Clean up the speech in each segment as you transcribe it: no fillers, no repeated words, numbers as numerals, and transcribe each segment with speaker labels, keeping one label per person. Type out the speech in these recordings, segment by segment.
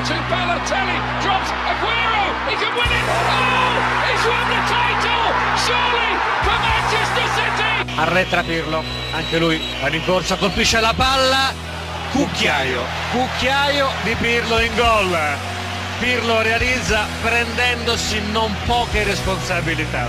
Speaker 1: to Balotelli, drops Aguero, he can win it, oh, he's won the title, surely for Manchester City!
Speaker 2: Arretra Pirlo, anche lui la rincorsa, colpisce la palla, cucchiaio di Pirlo in gol. Pirlo realizza prendendosi non poche responsabilità.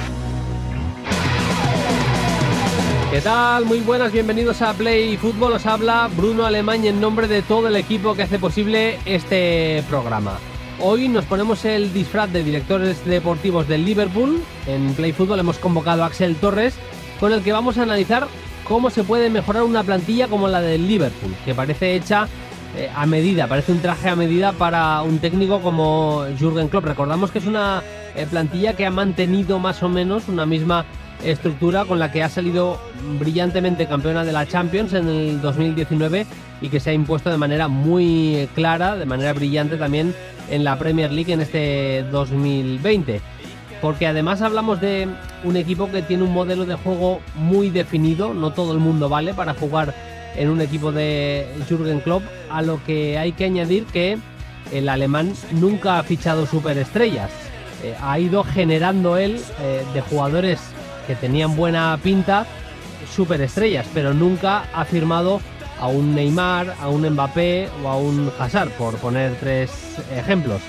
Speaker 3: ¿Qué tal? Muy buenas, bienvenidos a Play Fútbol. Os habla Bruno Alemán en nombre de todo el equipo que hace posible este programa. Hoy nos ponemos el disfraz de directores deportivos del Liverpool. En Play Fútbol hemos convocado a Axel Torres, con el que vamos a analizar cómo se puede mejorar una plantilla como la del Liverpool, que parece hecha a medida, parece un traje a medida para un técnico como Jürgen Klopp. Recordamos que es una plantilla que ha mantenido más o menos una misma estructura, con la que ha salido brillantemente campeona de la Champions en el 2019 y que se ha impuesto de manera muy clara, de manera brillante también en la Premier League en este 2020. Porque además hablamos de un equipo que tiene un modelo de juego muy definido, no todo el mundo vale para jugar en un equipo de Jürgen Klopp, a lo que hay que añadir que el alemán nunca ha fichado superestrellas, ha ido generando él de jugadores que tenían buena pinta superestrellas, pero nunca ha firmado a un Neymar, a un Mbappé o a un Hazard, por poner tres ejemplos.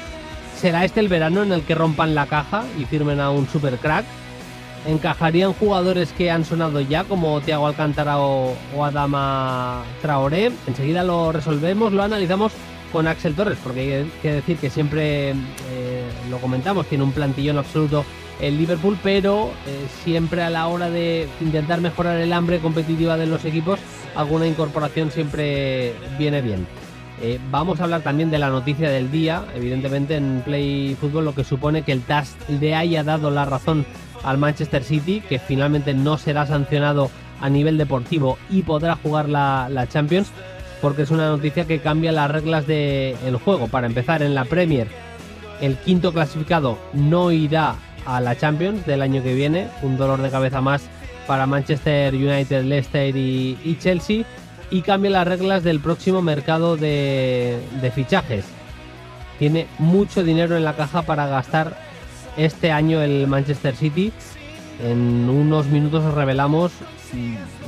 Speaker 3: ¿Será este el verano en el que rompan la caja y firmen a un super crack? ¿Encajarían jugadores que han sonado ya, como Thiago Alcántara o Adama Traoré? Enseguida lo resolvemos, lo analizamos con Axel Torres, porque hay que decir que siempre lo comentamos, tiene un plantillón absoluto el Liverpool, pero siempre a la hora de intentar mejorar el hambre competitiva de los equipos, alguna incorporación siempre viene bien. Vamos a hablar también de la noticia del día, evidentemente en Play Fútbol, lo que supone que el TAS le haya dado la razón al Manchester City, que finalmente no será sancionado a nivel deportivo y podrá jugar la Champions, porque es una noticia que cambia las reglas del juego. Para empezar, en la Premier, el quinto clasificado no irá a la Champions del año que viene, un dolor de cabeza más para Manchester United, Leicester y Chelsea, y cambia las reglas del próximo mercado de fichajes. Tiene mucho dinero en la caja para gastar este año el Manchester City. En unos minutos os revelamos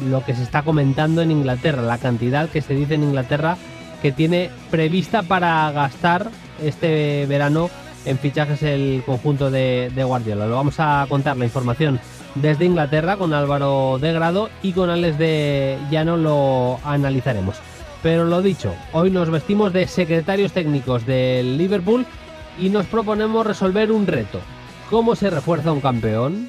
Speaker 3: lo que se está comentando en Inglaterra, la cantidad que se dice en Inglaterra que tiene prevista para gastar este verano en fichajes el conjunto de Guardiola. Lo vamos a contar, la información, desde Inglaterra con Álvaro de Grado, y con Alex de Llano lo analizaremos. Pero lo dicho, hoy nos vestimos de secretarios técnicos del Liverpool y nos proponemos resolver un reto. ¿Cómo se refuerza un campeón?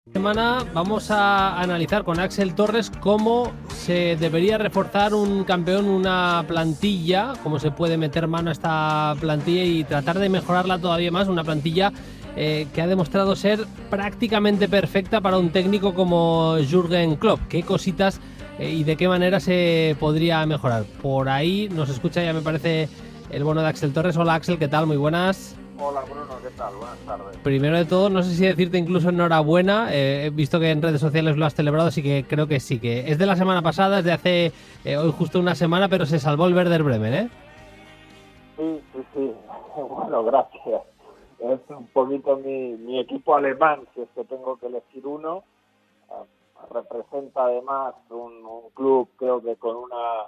Speaker 3: Esta semana vamos a analizar con Axel Torres cómo se debería reforzar un campeón, una plantilla, cómo se puede meter mano a esta plantilla y tratar de mejorarla todavía más. Una plantilla que ha demostrado ser prácticamente perfecta para un técnico como Jürgen Klopp. ¿Qué cositas y de qué manera se podría mejorar? Por ahí nos escucha, ya me parece, el bueno de Axel Torres. Hola Axel, ¿qué tal? Muy buenas.
Speaker 4: Hola Bruno, ¿qué tal? Buenas tardes.
Speaker 3: Primero de todo, no sé si decirte incluso enhorabuena. He visto que en redes sociales lo has celebrado, así que creo que sí, que es de la semana pasada, es de hace hoy justo una semana, pero se salvó el Werder Bremen, ¿eh?
Speaker 4: Sí. Bueno, gracias. Es un poquito mi equipo alemán, si es que tengo que elegir uno. Representa además un club, creo que con una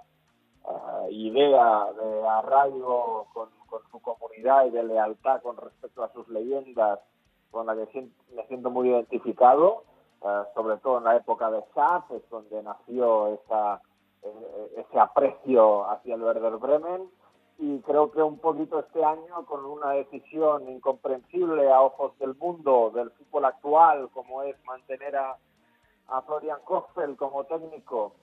Speaker 4: idea de arraigo con su comunidad y de lealtad con respecto a sus leyendas, con la que me siento muy identificado, sobre todo en la época de Schaaf, es donde nació ese aprecio hacia el Werder Bremen. Y creo que un poquito este año, con una decisión incomprensible a ojos del mundo, del fútbol actual, como es mantener a Florian Kohfeldt como técnico,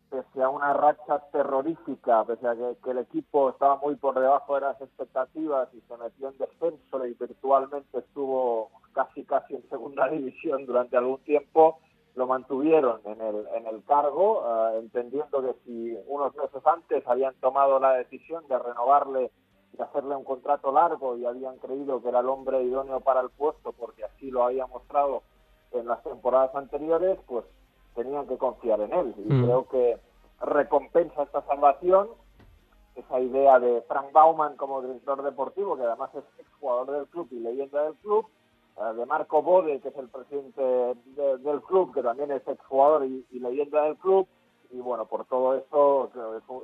Speaker 4: pese a una racha terrorífica, pese a que el equipo estaba muy por debajo de las expectativas y se metió en descenso y virtualmente estuvo casi en segunda división durante algún tiempo, lo mantuvieron en el cargo, entendiendo que si unos meses antes habían tomado la decisión de renovarle y hacerle un contrato largo y habían creído que era el hombre idóneo para el puesto, porque así lo había mostrado en las temporadas anteriores, pues tenían que confiar en él. Y creo que recompensa esta salvación esa idea de Frank Baumann como director deportivo, que además es exjugador del club y leyenda del club, de Marco Bode, que es el presidente del club, que también es exjugador y leyenda del club. Y bueno, por todo eso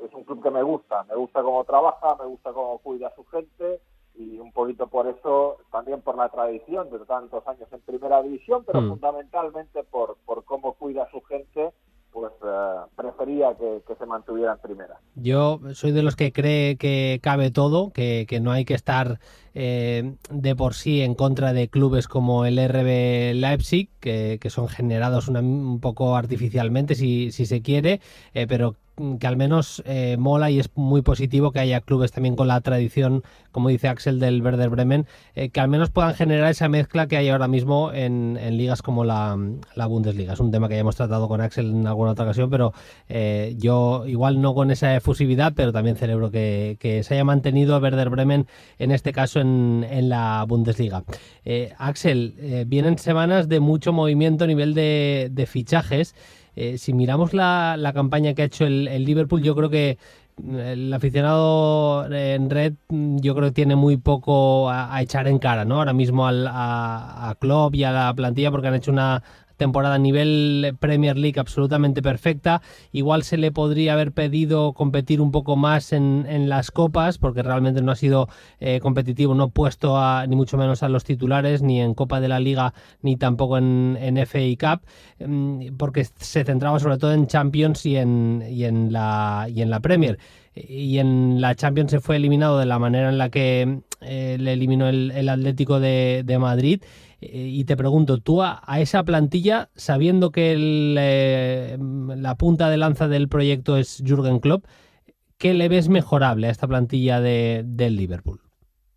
Speaker 4: es un club que me gusta cómo trabaja, me gusta cómo cuida a su gente, y un poquito por eso, también por la tradición de tantos años en primera división, pero fundamentalmente por cómo cuida a su gente, pues prefería que se mantuviera en primera.
Speaker 3: Yo soy de los que cree que cabe todo, que no hay que estar de por sí en contra de clubes como el RB Leipzig, que son generados un poco artificialmente, si se quiere, pero que al menos mola y es muy positivo que haya clubes también con la tradición, como dice Axel, del Werder Bremen, que al menos puedan generar esa mezcla que hay ahora mismo en ligas como la Bundesliga. Es un tema que ya hemos tratado con Axel en alguna otra ocasión, pero yo igual no con esa efusividad, pero también celebro que se haya mantenido el Werder Bremen, en este caso en la Bundesliga. Axel, vienen semanas de mucho movimiento a nivel de fichajes. Si miramos la campaña que ha hecho el Liverpool, yo creo que el aficionado en red, yo creo que tiene muy poco a echar en cara, ¿no? Ahora mismo a Klopp y a la plantilla, porque han hecho una temporada a nivel Premier League absolutamente perfecta. Igual se le podría haber pedido competir un poco más en las copas, porque realmente no ha sido competitivo, no puesto ni mucho menos a los titulares, ni en Copa de la Liga, ni tampoco en FA Cup, porque se centraba sobre todo en Champions y en la Premier. Y en la Champions se fue eliminado de la manera en la que le eliminó el Atlético de Madrid. Y te pregunto, tú a esa plantilla, sabiendo que la punta de lanza del proyecto es Jürgen Klopp, ¿qué le ves mejorable a esta plantilla del Liverpool?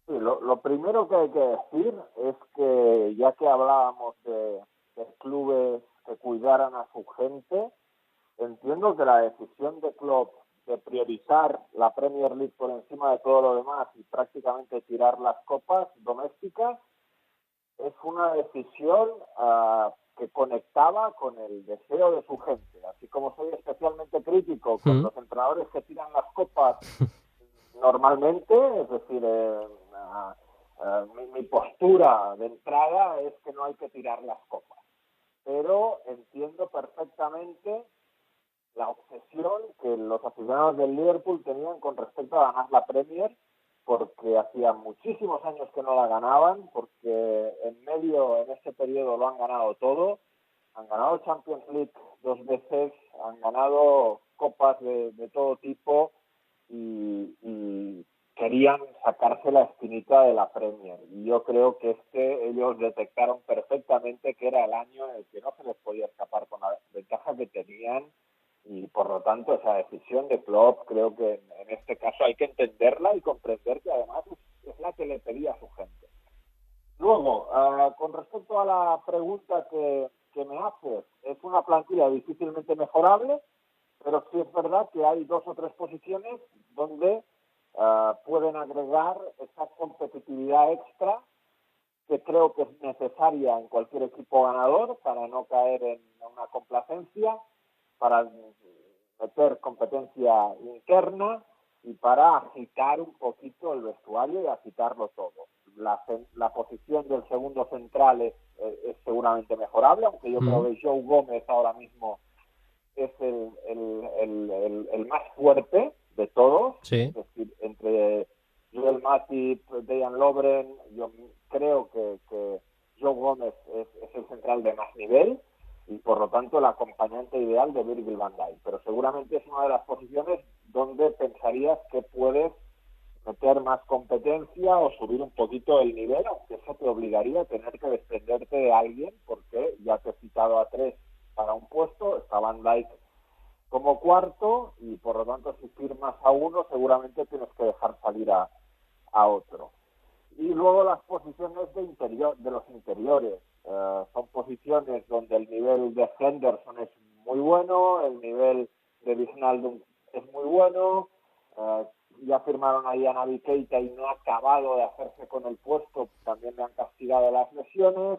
Speaker 4: Sí, lo primero que hay que decir es que, ya que hablábamos de clubes que cuidaran a su gente, entiendo que la decisión de Klopp de priorizar la Premier League por encima de todo lo demás y prácticamente tirar las copas domésticas es una decisión que conectaba con el deseo de su gente. Así como soy especialmente crítico con los entrenadores que tiran las copas normalmente, es decir, mi postura de entrada es que no hay que tirar las copas. Pero entiendo perfectamente la obsesión que los aficionados del Liverpool tenían con respecto a ganar la Premier, porque hacía muchísimos años que no la ganaban, porque en este periodo lo han ganado todo. Han ganado Champions League 2 veces, han ganado copas de todo tipo y querían sacarse la espinita de la Premier. Y yo creo que ellos detectaron perfectamente que era el año en el que no se les podía escapar con la ventaja que tenían, y por lo tanto esa decisión de Klopp creo que en este caso hay que entenderla y comprender que además es la que le pedía a su gente. Luego, con respecto a la pregunta que me haces, es una plantilla difícilmente mejorable, pero sí es verdad que hay 2 o 3 posiciones donde pueden agregar esa competitividad extra que creo que es necesaria en cualquier equipo ganador para no caer en una complacencia, para meter competencia interna y para agitar un poquito el vestuario y agitarlo todo. La posición del segundo central es seguramente mejorable, aunque yo creo que Joe Gómez ahora mismo es el más fuerte de todos.
Speaker 3: Sí.
Speaker 4: Es decir, entre Joel Matip, Dejan Lovren, yo creo que Joe Gómez es el central de más nivel y por lo tanto el acompañante ideal de Virgil van Dijk. Pero seguramente es una de las posiciones donde pensarías que puedes meter más competencia o subir un poquito el nivel, aunque eso te obligaría a tener que desprenderte de alguien, porque ya te he citado a 3 para un puesto, está Van Dijk como cuarto y por lo tanto si firmas a uno seguramente tienes que dejar salir a otro. Y luego las posiciones de los interiores, son posiciones donde el nivel de Henderson es muy bueno, el nivel de Wijnaldum es muy bueno, ya firmaron ahí a Naby Keita y no ha acabado de hacerse con el puesto, también le han castigado las lesiones.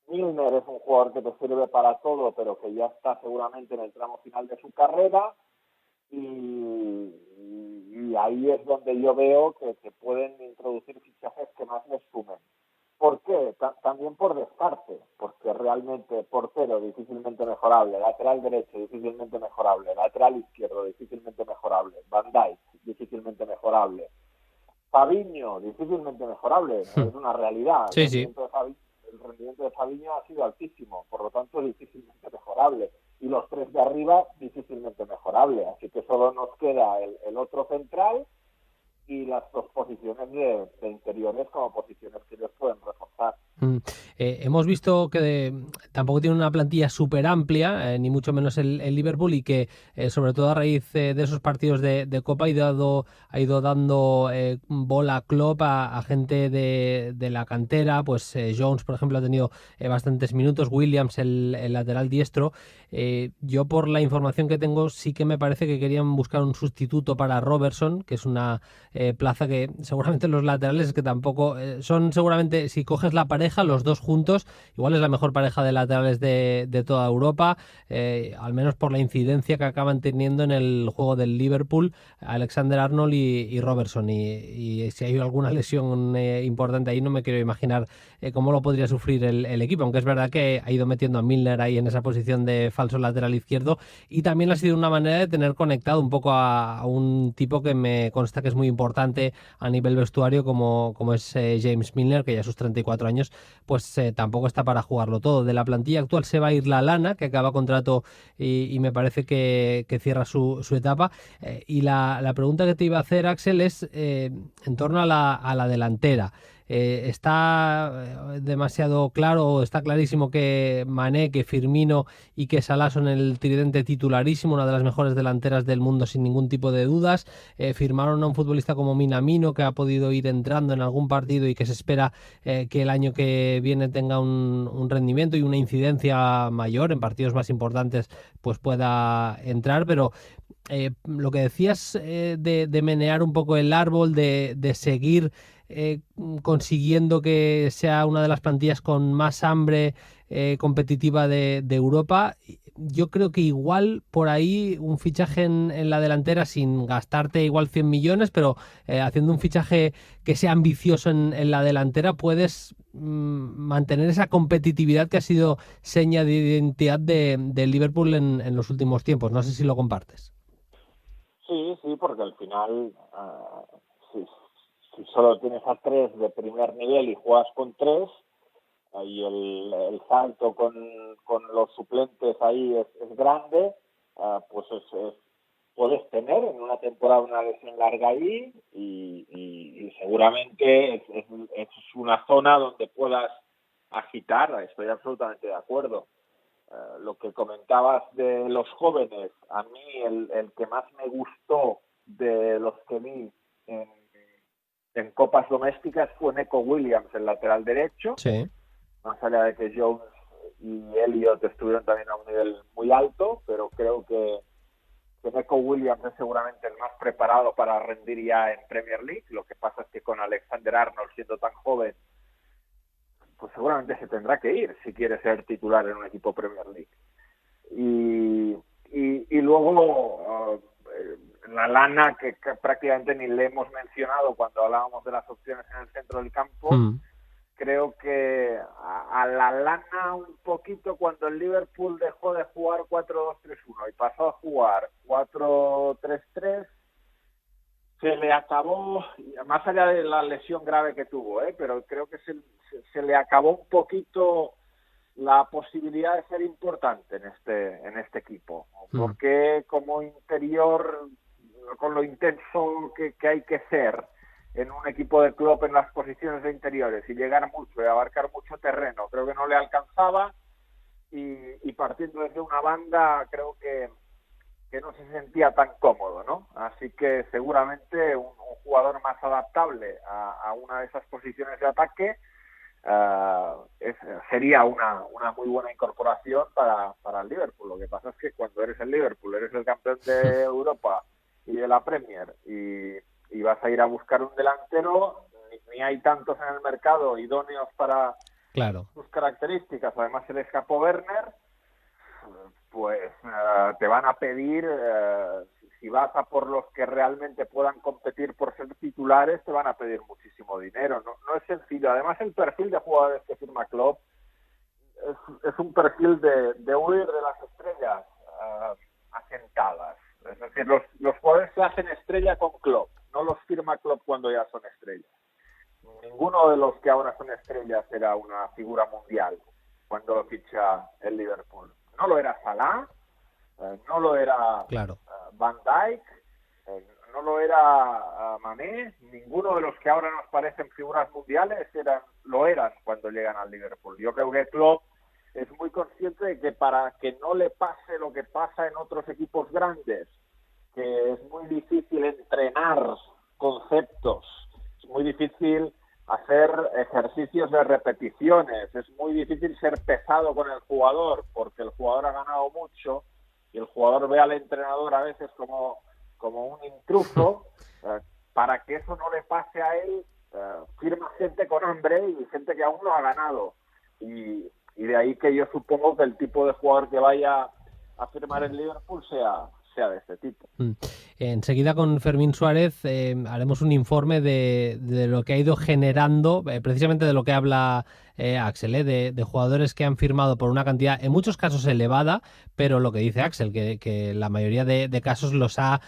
Speaker 4: Milner es un jugador que te sirve para todo, pero que ya está seguramente en el tramo final de su carrera. Y y ahí es donde yo veo que pueden introducir fichajes que más les sumen. ¿Por qué? También por descarte, porque realmente portero difícilmente mejorable, lateral derecho difícilmente mejorable, lateral izquierdo difícilmente mejorable, Van Dijk difícilmente mejorable, Fabinho difícilmente mejorable, es una realidad.
Speaker 3: Sí, sí.
Speaker 4: El rendimiento de Fabinho ha sido altísimo, por lo tanto difícilmente mejorable. Y los tres de arriba difícilmente mejorable. Así que solo nos queda el otro central y las dos posiciones de interiores como posiciones que ellos pueden reforzar.
Speaker 3: Hemos visto que tampoco tiene una plantilla súper amplia, ni mucho menos el Liverpool, y que sobre todo a raíz de esos partidos de Copa ha ido dando bola a Klopp a gente de la cantera. Pues Jones, por ejemplo, ha tenido bastantes minutos, Williams, el lateral diestro. Yo, por la información que tengo, sí que me parece que querían buscar un sustituto para Robertson, que es una plaza que seguramente los laterales, es que tampoco son, seguramente, si coges la pareja, los dos juntos, igual es la mejor pareja de laterales de toda Europa, al menos por la incidencia que acaban teniendo en el juego del Liverpool, Alexander-Arnold y Robertson, y si hay alguna lesión importante ahí, no me quiero imaginar cómo lo podría sufrir el equipo, aunque es verdad que ha ido metiendo a Milner ahí en esa posición de falso lateral izquierdo, y también ha sido una manera de tener conectado un poco a un tipo que me consta que es muy importante a nivel vestuario, como es James Milner, que ya a sus 34 años pues tampoco está para jugarlo todo. De la plantilla actual se va a ir Lallana, que acaba contrato y me parece que cierra su etapa. Y la pregunta que te iba a hacer, Axel, es en torno a la delantera. Está demasiado claro, está clarísimo que Mané, que Firmino y que Salah son el tridente titularísimo, una de las mejores delanteras del mundo sin ningún tipo de dudas. Firmaron a un futbolista como Minamino, que ha podido ir entrando en algún partido y que se espera que el año que viene tenga un rendimiento y una incidencia mayor en partidos más importantes, pues pueda entrar. Pero lo que decías de menear un poco el árbol, de seguir consiguiendo que sea una de las plantillas con más hambre competitiva de Europa, yo creo que igual por ahí un fichaje en la delantera sin gastarte igual 100 millones, pero haciendo un fichaje que sea ambicioso en la delantera, puedes mantener esa competitividad que ha sido seña de identidad de Liverpool en los últimos tiempos. No sé si lo compartes.
Speaker 4: Sí, porque al final, si solo tienes a tres de primer nivel y juegas con tres, y el salto con los suplentes ahí es grande, pues puedes tener en una temporada una lesión larga ahí y seguramente es una zona donde puedas agitar. Estoy absolutamente de acuerdo. Lo que comentabas de los jóvenes, a mí el que más me gustó de los que vi en copas domésticas fue Neco Williams, el lateral derecho.
Speaker 3: Sí.
Speaker 4: Más allá de que Jones y Elliot estuvieron también a un nivel muy alto, pero creo que Neco Williams es seguramente el más preparado para rendir ya en Premier League. Lo que pasa es que con Alexander-Arnold, siendo tan joven, pues seguramente se tendrá que ir si quiere ser titular en un equipo Premier League. Y luego la Lana, que prácticamente ni le hemos mencionado cuando hablábamos de las opciones en el centro del campo. Creo que a la Lana un poquito, cuando el Liverpool dejó de jugar 4-2-3-1 y pasó a jugar 4-3-3, se le acabó, más allá de la lesión grave que tuvo, pero creo que se le acabó un poquito la posibilidad de ser importante en este equipo, porque como interior, con lo intenso que hay que ser en un equipo de club en las posiciones de interiores y llegar mucho y abarcar mucho terreno, creo que no le alcanzaba, y partiendo desde una banda creo que no se sentía tan cómodo, ¿no? Así que seguramente un jugador más adaptable a una de esas posiciones de ataque sería una muy buena incorporación para el Liverpool. Lo que pasa es que cuando eres el Liverpool, eres el campeón de Europa y de la Premier, y vas a ir a buscar un delantero, ni hay tantos en el mercado idóneos para sus características. Además se le escapó Werner, pues te van a pedir, si si vas a por los que realmente puedan competir por ser titulares, te van a pedir muchísimo dinero. No es sencillo. Además, el perfil de jugadores que firma Klopp es un perfil de huir de las estrellas asentadas. Es decir, los jugadores se hacen estrella con Klopp, no los firma Klopp cuando ya son estrellas. Ninguno de los que ahora son estrellas era una figura mundial cuando lo ficha el Liverpool. No lo era Salah, no lo era Van Dijk, no lo era Mané. Ninguno de los que ahora nos parecen figuras mundiales lo eran cuando llegan al Liverpool. Yo creo que Klopp es muy consciente de que para que no le pase lo que pasa en otros equipos grandes, que es muy difícil entrenar conceptos, es muy difícil hacer ejercicios de repeticiones, es muy difícil ser pesado con el jugador porque el jugador ha ganado mucho y el jugador ve al entrenador a veces como un intruso. Para que eso no le pase a él, firma gente con hambre y gente que aún no ha ganado, y de ahí que yo supongo que el tipo de jugador que vaya a firmar el Liverpool sea de este tipo.
Speaker 3: Enseguida con Fermín Suárez haremos un informe de lo que ha ido generando, precisamente de lo que habla Axel, de jugadores que han firmado por una cantidad, en muchos casos elevada, pero lo que dice Axel, que la mayoría de casos los ha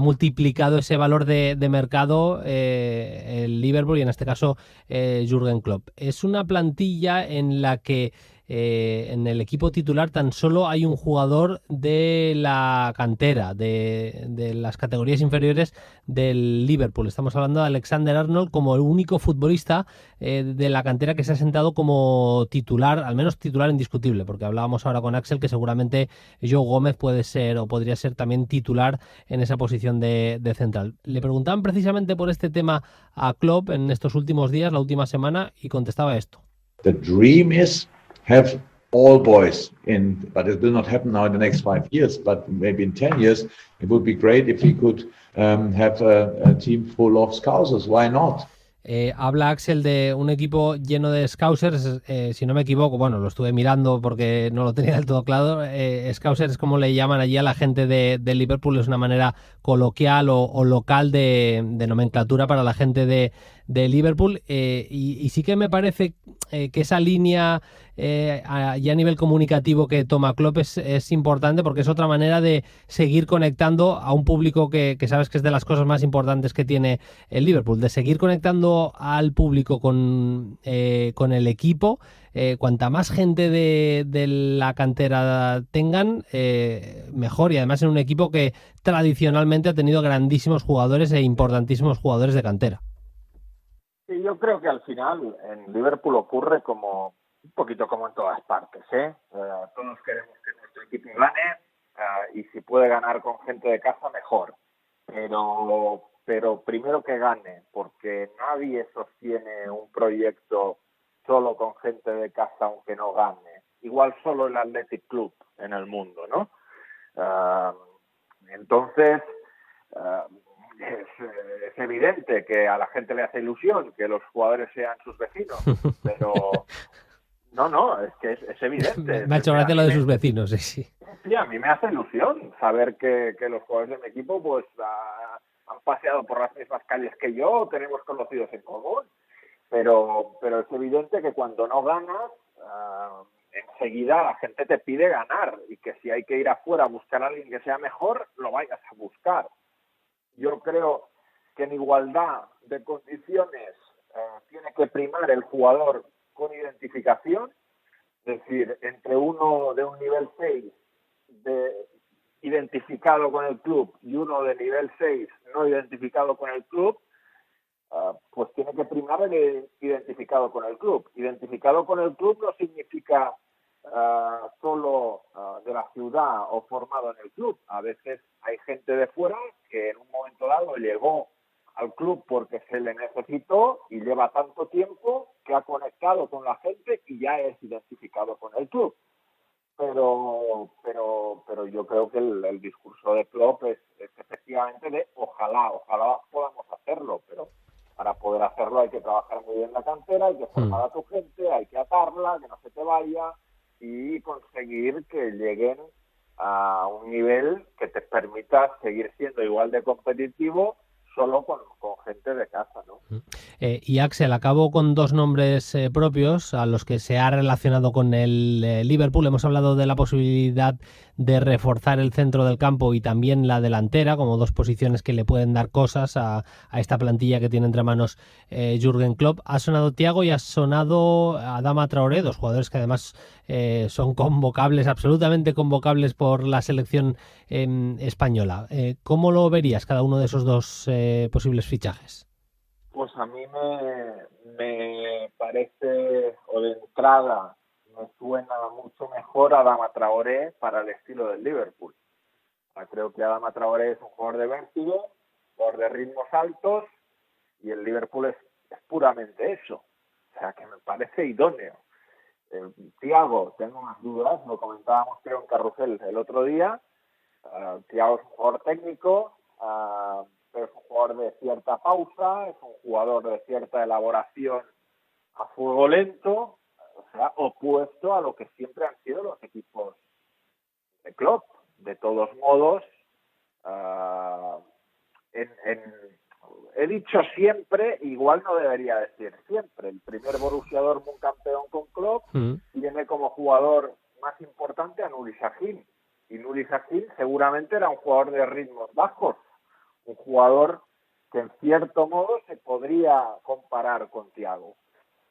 Speaker 3: multiplicado ese valor de mercado el Liverpool y en este caso Jürgen Klopp. Es una plantilla en la que en el equipo titular tan solo hay un jugador de la cantera, de las categorías inferiores del Liverpool. Estamos hablando de Alexander Arnold como el único futbolista de la cantera que se ha sentado como titular, al menos titular indiscutible, porque hablábamos ahora con Axel que seguramente Joe Gómez puede ser o podría ser también titular en esa posición de central. Le preguntaban precisamente por este tema a Klopp en estos últimos días, la última semana, y contestaba esto.
Speaker 5: The dream is have all boys in, but it will not happen now in the next 5 years, but maybe in 10 years, it would be great if we could have a team full of Scousers. Why not?
Speaker 3: Habla Axel de un equipo lleno de Scousers, si no me equivoco, bueno, lo estuve mirando porque no lo tenía del todo claro. Scousers es como le llaman allí a la gente de Liverpool, es una manera coloquial o local de nomenclatura para la gente de Liverpool, y sí que me parece que esa línea ya a nivel comunicativo que toma Klopp es importante, porque es otra manera de seguir conectando a un público que sabes que es de las cosas más importantes que tiene el Liverpool, de seguir conectando al público con el equipo. Cuanta más gente de la cantera tengan, mejor, y además en un equipo que tradicionalmente ha tenido grandísimos jugadores e importantísimos jugadores de cantera.
Speaker 4: Sí, yo creo que al final en Liverpool ocurre como un poquito como en todas partes, todos queremos que nuestro equipo gane, y si puede ganar con gente de casa, mejor. Pero primero que gane, porque nadie sostiene un proyecto solo con gente de casa aunque no gane. Igual solo el Athletic Club en el mundo, ¿no? Entonces, es evidente que a la gente le hace ilusión que los jugadores sean sus vecinos, pero no, es que es evidente.
Speaker 3: Me ha hecho gracia lo de sus vecinos, sí.
Speaker 4: Sí, a mí me hace ilusión saber que los jugadores de mi equipo pues han paseado por las mismas calles que yo, tenemos conocidos en común, pero es evidente que cuando no ganas, enseguida la gente te pide ganar, y que si hay que ir afuera a buscar a alguien que sea mejor, lo vayas a buscar. Yo creo que en igualdad de condiciones tiene que primar el jugador con identificación, es decir, entre uno de un nivel 6 identificado con el club y uno de nivel 6 no identificado con el club, pues tiene que primar el identificado con el club. Identificado con el club no significa solo de la ciudad o formado en el club. A veces hay gente de fuera que en un momento dado llegó al club porque se le necesitó y lleva tanto tiempo que ha conectado con la gente y ya es identificado con el club. Pero yo creo que el discurso de Klopp es efectivamente de ojalá podamos hacerlo, pero para poder hacerlo hay que trabajar muy bien la cantera, hay que formar a tu gente, hay que atarla, que no se te vaya, y conseguir que lleguen a un nivel que te permita seguir siendo igual de competitivo solo con gente de casa, ¿no?
Speaker 3: Y Axel, acabo con dos nombres propios a los que se ha relacionado con el Liverpool. Hemos hablado de la posibilidad de reforzar el centro del campo y también la delantera, como dos posiciones que le pueden dar cosas a esta plantilla que tiene entre manos Jürgen Klopp. Ha sonado Thiago y ha sonado Adama Traoré, dos jugadores que además son convocables, absolutamente convocables por la selección española. ¿Cómo lo verías cada uno de esos dos posibles fichajes?
Speaker 4: Pues a mí me parece, o de entrada, me suena mucho mejor Adama Traoré para el estilo del Liverpool. Creo que Adama Traoré es un jugador de vértigo, jugador de ritmos altos, y el Liverpool es puramente eso. O sea, que me parece idóneo. Thiago, tengo unas dudas, lo comentábamos creo en Carrusel el otro día. Thiago es un jugador técnico, pero es un jugador de cierta pausa, es un jugador de cierta elaboración a fuego lento, o sea, opuesto a lo que siempre han sido los equipos de Klopp. De todos modos, he dicho siempre, igual no debería decir siempre, el primer Borussia Dortmund campeón con Klopp tiene como jugador más importante a Nuri Sahin, y Nuri Sahin seguramente era un jugador de ritmos bajos, un jugador que en cierto modo se podría comparar con Thiago,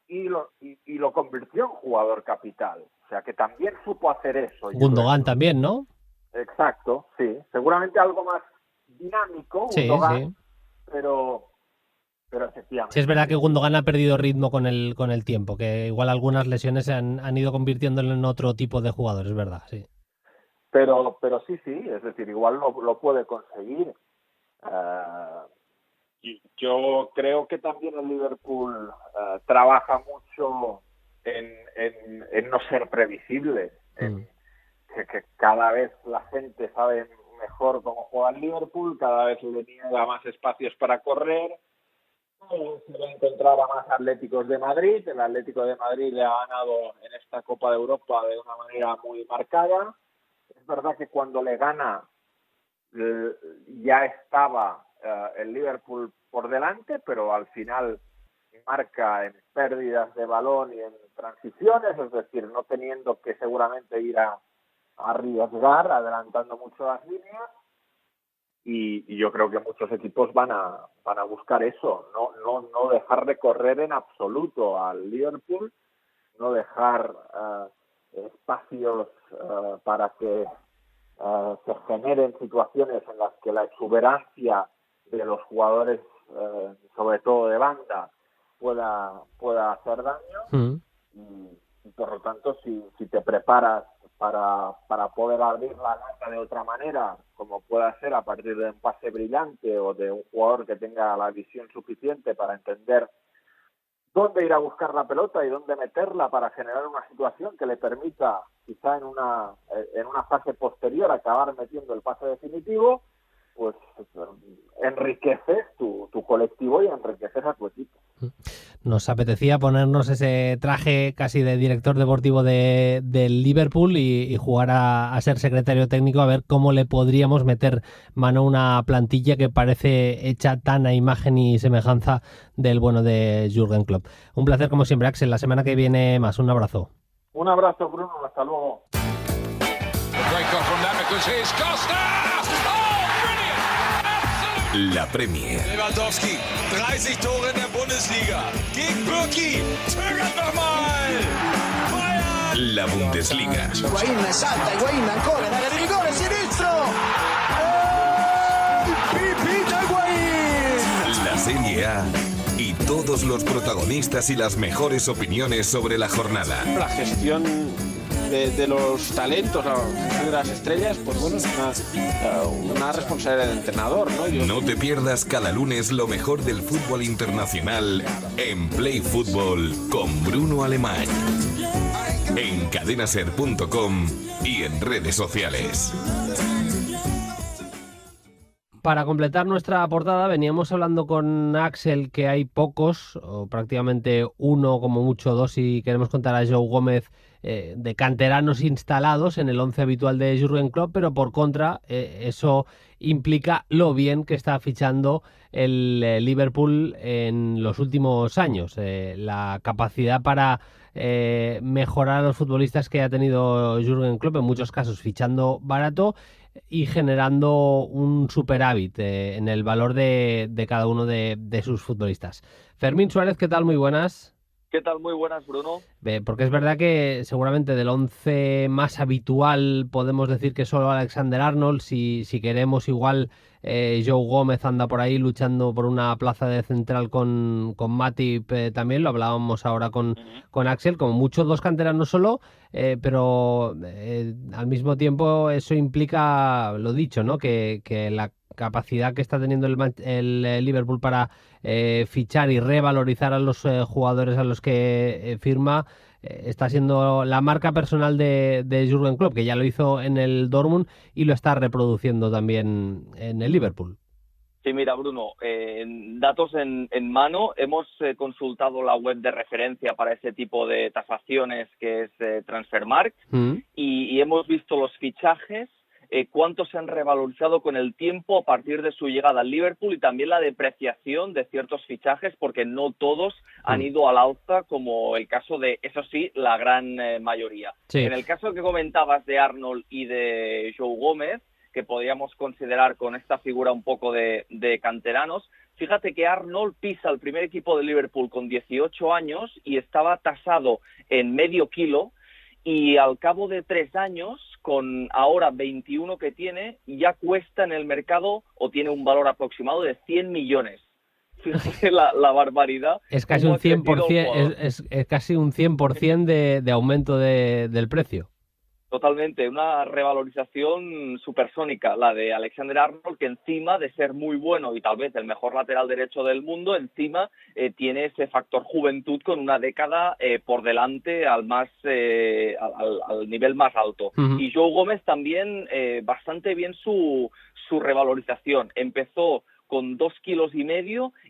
Speaker 4: y lo convirtió en jugador capital, o sea que también supo hacer eso.
Speaker 3: Gundogan también, ¿no?
Speaker 4: Exacto, sí, seguramente algo más dinámico,
Speaker 3: sí,
Speaker 4: Gundogan,
Speaker 3: sí.
Speaker 4: Pero efectivamente.
Speaker 3: Sí, es verdad que Gundogan ha perdido ritmo con el tiempo, que igual algunas lesiones se han ido convirtiéndolo en otro tipo de jugador, es verdad, sí.
Speaker 4: Pero sí, es decir, igual lo puede conseguir. Yo creo que también el Liverpool trabaja mucho en no ser previsible, que cada vez la gente sabe mejor cómo juega el Liverpool, cada vez le niega más espacios para correr, se va a encontrar a más Atléticos de Madrid. El Atlético de Madrid le ha ganado en esta Copa de Europa de una manera muy marcada. Es verdad que cuando le gana ya estaba el Liverpool por delante, pero al final marca en pérdidas de balón y en transiciones, es decir, no teniendo que seguramente ir a arriesgar, adelantando mucho las líneas, y yo creo que muchos equipos van a buscar eso, no dejar de correr en absoluto al Liverpool, no dejar espacios para que se generen situaciones en las que la exuberancia de los jugadores, sobre todo de banda, pueda hacer daño, y por lo tanto si te preparas para poder abrir la lata de otra manera, como pueda ser a partir de un pase brillante o de un jugador que tenga la visión suficiente para entender dónde ir a buscar la pelota y dónde meterla para generar una situación que le permita, quizá en una fase posterior, acabar metiendo el pase definitivo, pues enriqueces tu colectivo y enriqueces a tu equipo.
Speaker 3: Nos apetecía ponernos ese traje casi de director deportivo del Liverpool y jugar a ser secretario técnico, a ver cómo le podríamos meter mano a una plantilla que parece hecha tan a imagen y semejanza del bueno de Jürgen Klopp. Un placer como siempre, Axel. La semana que viene más. Un abrazo.
Speaker 4: Un abrazo, Bruno. Hasta luego.
Speaker 6: La Premier.
Speaker 7: Lewandowski, 30 Tore in der Bundesliga. Gegen Birki. Zögert nochmal. Bayern.
Speaker 6: La Bundesliga.
Speaker 8: Higuaín salta, Higuaín ancora, en área di rigore, sinistro. Pipita Higuaín.
Speaker 6: La Serie A y todos los protagonistas y las mejores opiniones sobre la jornada.
Speaker 9: La gestión de los talentos, de las estrellas, pues bueno, es una responsabilidad del entrenador, ¿no?
Speaker 6: No te pierdas cada lunes lo mejor del fútbol internacional en Play Fútbol con Bruno Alemán. En cadenaser.com y en redes sociales.
Speaker 3: Para completar nuestra portada, veníamos hablando con Axel que hay pocos, o prácticamente uno, como mucho dos, si queremos contar a Joe Gómez, de canteranos instalados en el once habitual de Jürgen Klopp, pero por contra, eso implica lo bien que está fichando el Liverpool en los últimos años. La capacidad para mejorar a los futbolistas que ha tenido Jürgen Klopp, en muchos casos fichando barato y generando un superávit en el valor de cada uno de sus futbolistas. Fermín Suárez, ¿qué tal? Muy buenas.
Speaker 10: ¿Qué tal? Muy buenas, Bruno.
Speaker 3: Porque es verdad que seguramente del 11 más habitual podemos decir que solo Alexander-Arnold, si queremos igual Joe Gómez anda por ahí luchando por una plaza de central con Matip, también lo hablábamos ahora con Axel, como mucho dos canteranos solo, pero al mismo tiempo eso implica, lo dicho, ¿no? Que la capacidad que está teniendo el Liverpool para fichar y revalorizar a los jugadores a los que firma está siendo la marca personal de Jürgen Klopp, que ya lo hizo en el Dortmund y lo está reproduciendo también en el Liverpool.
Speaker 10: Sí, mira, Bruno, datos en mano. Hemos consultado la web de referencia para ese tipo de tasaciones que es Transfermarkt y hemos visto los fichajes, cuántos se han revalorizado con el tiempo a partir de su llegada al Liverpool y también la depreciación de ciertos fichajes, porque no todos han ido al alza, como el caso de, eso sí, la gran mayoría. Sí. En el caso que comentabas de Arnold y de Joe Gómez, que podríamos considerar con esta figura un poco de canteranos, fíjate que Arnold pisa el primer equipo de Liverpool con 18 años y estaba tasado en medio kilo, y al cabo de 3 años, con ahora 21 que tiene, ya cuesta en el mercado o tiene un valor aproximado de 100 millones. Fíjate la barbaridad.
Speaker 3: Es casi un 100%, es casi un 100% de aumento del precio.
Speaker 10: Totalmente, una revalorización supersónica, la de Alexander-Arnold, que encima de ser muy bueno y tal vez el mejor lateral derecho del mundo, encima tiene ese factor juventud con una década por delante al nivel más alto. Y Joe Gómez también bastante bien su revalorización. Empezó con 2,5 kilos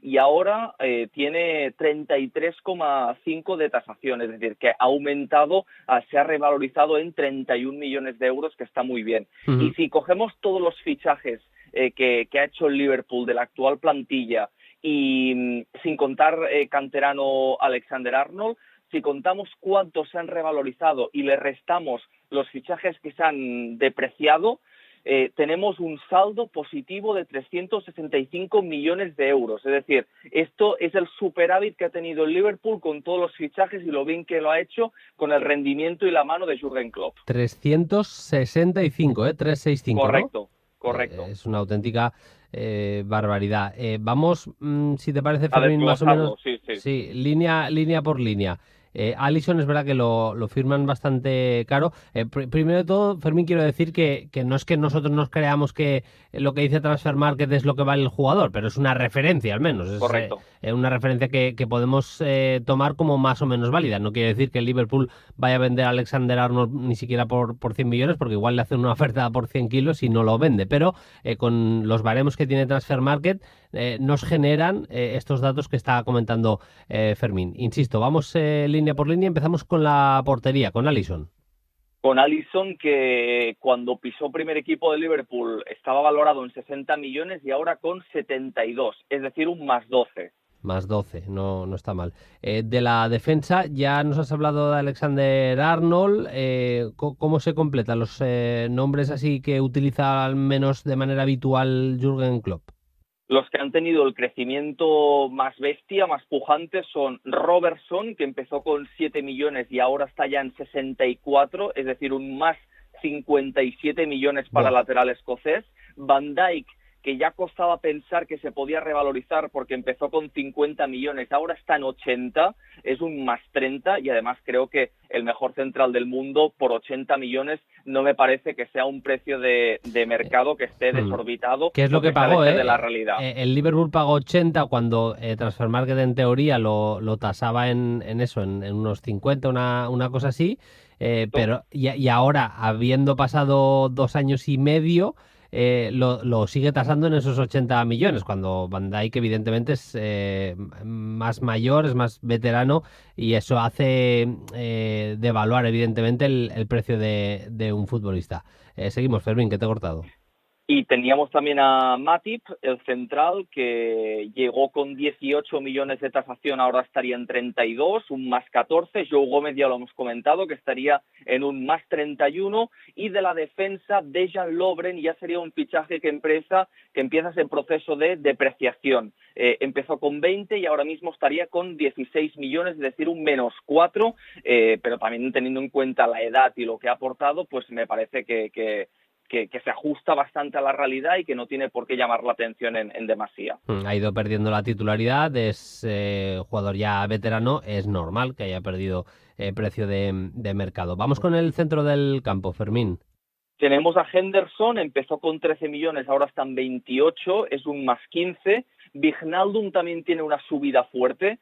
Speaker 10: y ahora tiene 33,5 de tasación, es decir, que ha aumentado, se ha revalorizado en 31 millones de euros, que está muy bien. Y si cogemos todos los fichajes que ha hecho el Liverpool de la actual plantilla y sin contar canterano Alexander-Arnold, si contamos cuántos se han revalorizado y le restamos los fichajes que se han depreciado, tenemos un saldo positivo de 365 millones de euros. Es decir, esto es el superávit que ha tenido el Liverpool con todos los fichajes y lo bien que lo ha hecho con el rendimiento y la mano de Jürgen Klopp.
Speaker 3: 365, 365,
Speaker 10: correcto, ¿no? Correcto.
Speaker 3: Es una auténtica barbaridad. Vamos, si te parece, Fermín, más o menos, sí, línea por línea. Alisson es verdad que lo firman bastante caro. Primero de todo, Fermín, quiero decir que no es que nosotros nos creamos que lo que dice Transfermarkt es lo que vale el jugador, pero es una referencia al menos.
Speaker 10: Correcto.
Speaker 3: Es una referencia que podemos tomar como más o menos válida. No quiere decir que el Liverpool vaya a vender a Alexander-Arnold ni siquiera por 100 millones, porque igual le hacen una oferta por 100 kilos y no lo vende. Pero con los baremos que tiene Transfermarkt nos generan estos datos que está comentando Fermín. Insisto, vamos línea por línea, empezamos con la portería, con Alisson.
Speaker 10: Con Alisson, que cuando pisó primer equipo de Liverpool estaba valorado en 60 millones y ahora con 72, es decir, un más 12.
Speaker 3: Más 12, no está mal. De la defensa, ya nos has hablado de Alexander-Arnold. ¿Cómo se completan los nombres así que utiliza al menos de manera habitual Jürgen Klopp?
Speaker 10: Los que han tenido el crecimiento más bestia, más pujante, son Robertson, que empezó con 7 millones y ahora está ya en 64, es decir, un más 57 millones para el lateral escocés. Van Dijk, que ya costaba pensar que se podía revalorizar porque empezó con 50 millones, ahora está en 80, es un más 30 y además creo que el mejor central del mundo por 80 millones no me parece que sea un precio de mercado que esté desorbitado.
Speaker 3: ¿Qué es lo que pagó?
Speaker 10: De la realidad.
Speaker 3: El Liverpool pagó 80 cuando Transfermarkt en teoría lo tasaba en eso, en unos 50, una cosa así, pero y ahora, habiendo pasado 2 años y medio, lo sigue tasando en esos 80 millones, cuando Van Dijk evidentemente es más mayor, es más veterano, y eso hace devaluar evidentemente el precio de un futbolista. Seguimos, Fermín, que te he cortado.
Speaker 10: Y teníamos también a Matip, el central, que llegó con 18 millones de tasación, ahora estaría en 32, un más 14. Joe Gómez ya lo hemos comentado, que estaría en un más 31. Y de la defensa, Dejan Lovren ya sería un fichaje que empieza ese proceso de depreciación. Empezó con 20 y ahora mismo estaría con 16 millones, es decir, un menos 4. Pero también teniendo en cuenta la edad y lo que ha aportado, pues me parece que se ajusta bastante a la realidad y que no tiene por qué llamar la atención en demasía.
Speaker 3: Ha ido perdiendo la titularidad, es jugador ya veterano, es normal que haya perdido precio de mercado. Vamos con el centro del campo, Fermín.
Speaker 10: Tenemos a Henderson, empezó con 13 millones, ahora están 28, es un más 15. Wijnaldum también tiene una subida fuerte,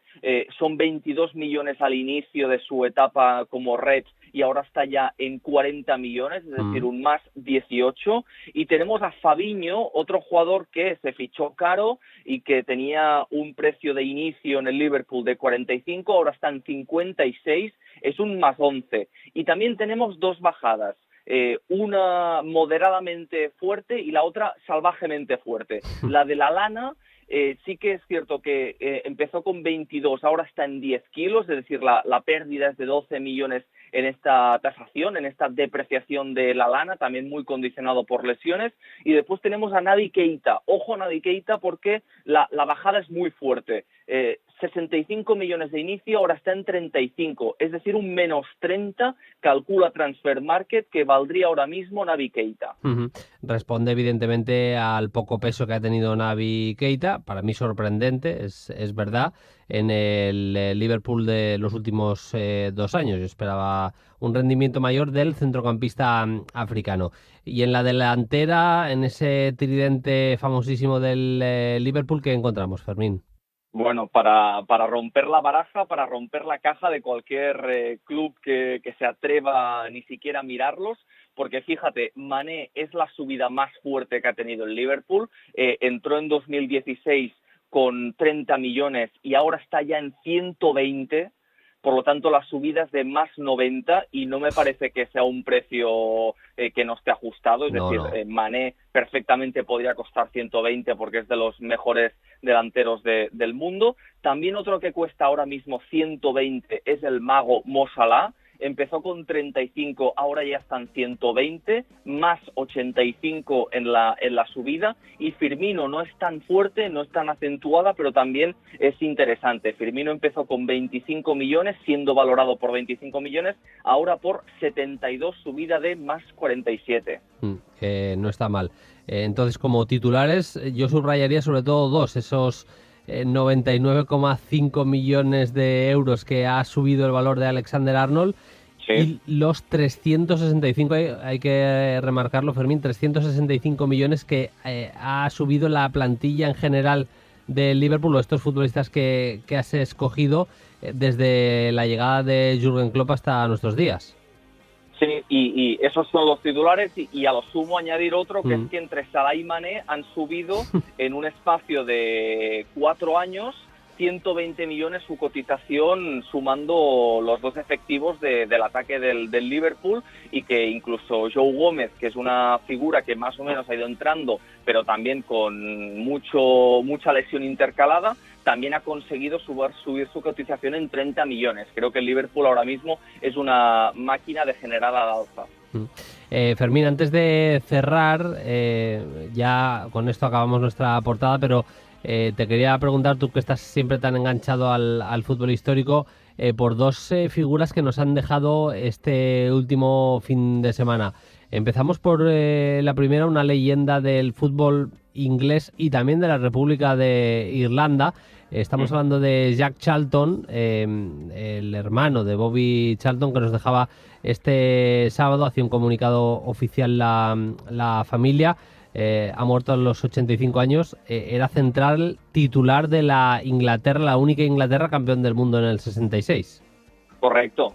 Speaker 10: son 22 millones al inicio de su etapa como Red y ahora está ya en 40 millones, es decir, un más 18. Y tenemos a Fabinho, otro jugador que se fichó caro y que tenía un precio de inicio en el Liverpool de 45, ahora está en 56, es un más 11. Y también tenemos dos bajadas. Una moderadamente fuerte y la otra salvajemente fuerte. La de Lallana sí que es cierto que empezó con 22, ahora está en 10 kilos, es decir, la pérdida es de 12 millones en esta tasación, en esta depreciación de Lallana, también muy condicionado por lesiones. Y después tenemos a Naby Keita. Ojo a Naby Keita porque la bajada es muy fuerte. 65 millones de inicio, ahora está en 35, es decir, un menos 30, calcula Transfer Market, que valdría ahora mismo Naby Keita.
Speaker 3: Responde evidentemente al poco peso que ha tenido Naby Keita, para mí sorprendente, es verdad, en el Liverpool de los últimos 2 años. Yo esperaba un rendimiento mayor del centrocampista africano. Y en la delantera, en ese tridente famosísimo del Liverpool, ¿qué encontramos, Fermín?
Speaker 10: Bueno, para romper la baraja, para romper la caja de cualquier club que se atreva ni siquiera a mirarlos, porque fíjate, Mané es la subida más fuerte que ha tenido el Liverpool, entró en 2016 con 30 millones y ahora está ya en 120, por lo tanto la subida es de más 90 y no me parece que sea un precio que no esté ajustado, es decir, Mané perfectamente podría costar 120 porque es de los mejores delanteros del mundo. También otro que cuesta ahora mismo 120 es el mago Mo Salah. Empezó con 35, ahora ya están 120, más 85 en la subida. Y Firmino no es tan fuerte, no es tan acentuada, pero también es interesante. Firmino empezó con 25 millones, siendo valorado por 25 millones, ahora por 72, subida de más 47.
Speaker 3: No está mal. Entonces, como titulares, yo subrayaría sobre todo dos, esos 99,5 millones de euros que ha subido el valor de Alexander-Arnold, sí, y los 365, hay que remarcarlo, Fermín, 365 millones que ha subido la plantilla en general del Liverpool, o estos futbolistas que has escogido desde la llegada de Jürgen Klopp hasta nuestros días.
Speaker 10: Sí, y esos son los titulares y a lo sumo añadir otro, que es que entre Salah y Mané han subido en un espacio de 4 años 120 millones su cotización, sumando los dos efectivos del ataque del Liverpool, y que incluso Joe Gómez, que es una figura que más o menos ha ido entrando, pero también con mucha lesión intercalada, también ha conseguido subir su cotización en 30 millones. Creo que el Liverpool ahora mismo es una máquina de generar al alza.
Speaker 3: Fermín, antes de cerrar, ya con esto acabamos nuestra portada, pero te quería preguntar, tú que estás siempre tan enganchado al fútbol histórico, por dos figuras que nos han dejado este último fin de semana. Empezamos por la primera, una leyenda del fútbol inglés y también de la República de Irlanda. Estamos hablando de Jack Charlton, el hermano de Bobby Charlton, que nos dejaba este sábado. Hacía un comunicado oficial la familia. Ha muerto a los 85 años. Era central titular de la Inglaterra, la única Inglaterra campeón del mundo en el 66.
Speaker 10: Correcto,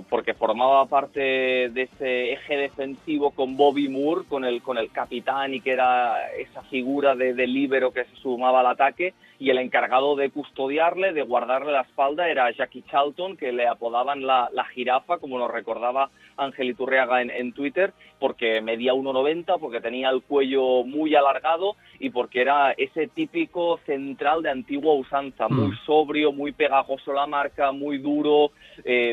Speaker 10: porque formaba parte de ese eje defensivo con Bobby Moore, con el capitán, y que era esa figura de líbero que se sumaba al ataque, y el encargado de custodiarle, de guardarle la espalda, era Jackie Charlton, que le apodaban la jirafa, como nos recordaba Ángel Iturriaga en Twitter, porque medía 1,90, porque tenía el cuello muy alargado y porque era ese típico central de antigua usanza, muy sobrio, muy pegajoso la marca, muy duro,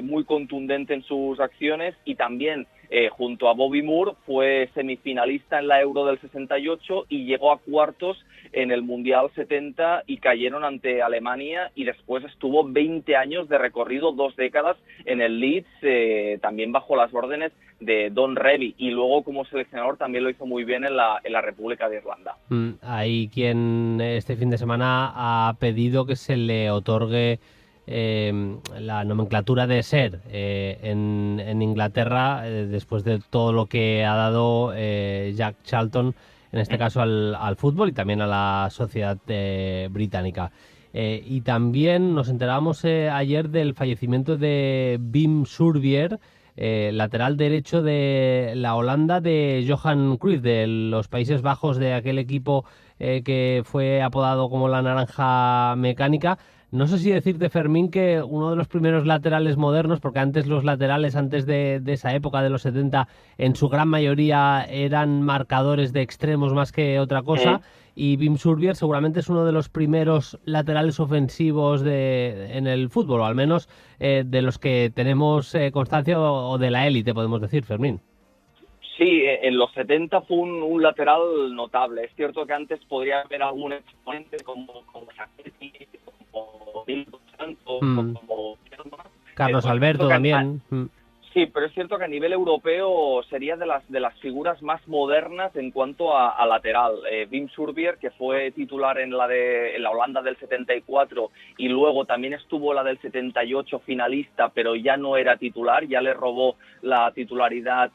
Speaker 10: muy contundente en sus acciones, y también junto a Bobby Moore fue semifinalista en la Euro del 68 y llegó a cuartos en el Mundial 70 y cayeron ante Alemania, y después estuvo 20 años de recorrido, 2 décadas en el Leeds, también bajo las órdenes de Don Revie, y luego como seleccionador también lo hizo muy bien en la República de Irlanda.
Speaker 3: Hay quien este fin de semana ha pedido que se le otorgue la nomenclatura de Sir en Inglaterra, después de todo lo que ha dado Jack Charlton, en este caso al fútbol y también a la sociedad británica. Y también nos enterábamos ayer del fallecimiento de Wim Surbier, lateral derecho de la Holanda de Johan Cruyff, de los Países Bajos, de aquel equipo que fue apodado como la naranja mecánica. No sé si decirte, Fermín, que uno de los primeros laterales modernos, porque antes los laterales, antes de esa época de los 70, en su gran mayoría eran marcadores de extremos más que otra cosa, y Wim Surbier seguramente es uno de los primeros laterales ofensivos en el fútbol, o al menos de los que tenemos constancia, o de la élite, podemos decir, Fermín.
Speaker 10: Sí, en los 70 fue un lateral notable. Es cierto que antes podría haber algún exponente como Sacchetti, como Bill Santos, como
Speaker 3: Carlos Alberto también.
Speaker 10: Sí, pero es cierto que a nivel europeo sería de las figuras más modernas en cuanto a lateral. Wim Surbier, que fue titular en la Holanda del 74 y luego también estuvo la del 78 finalista, pero ya no era titular, ya le robó la titularidad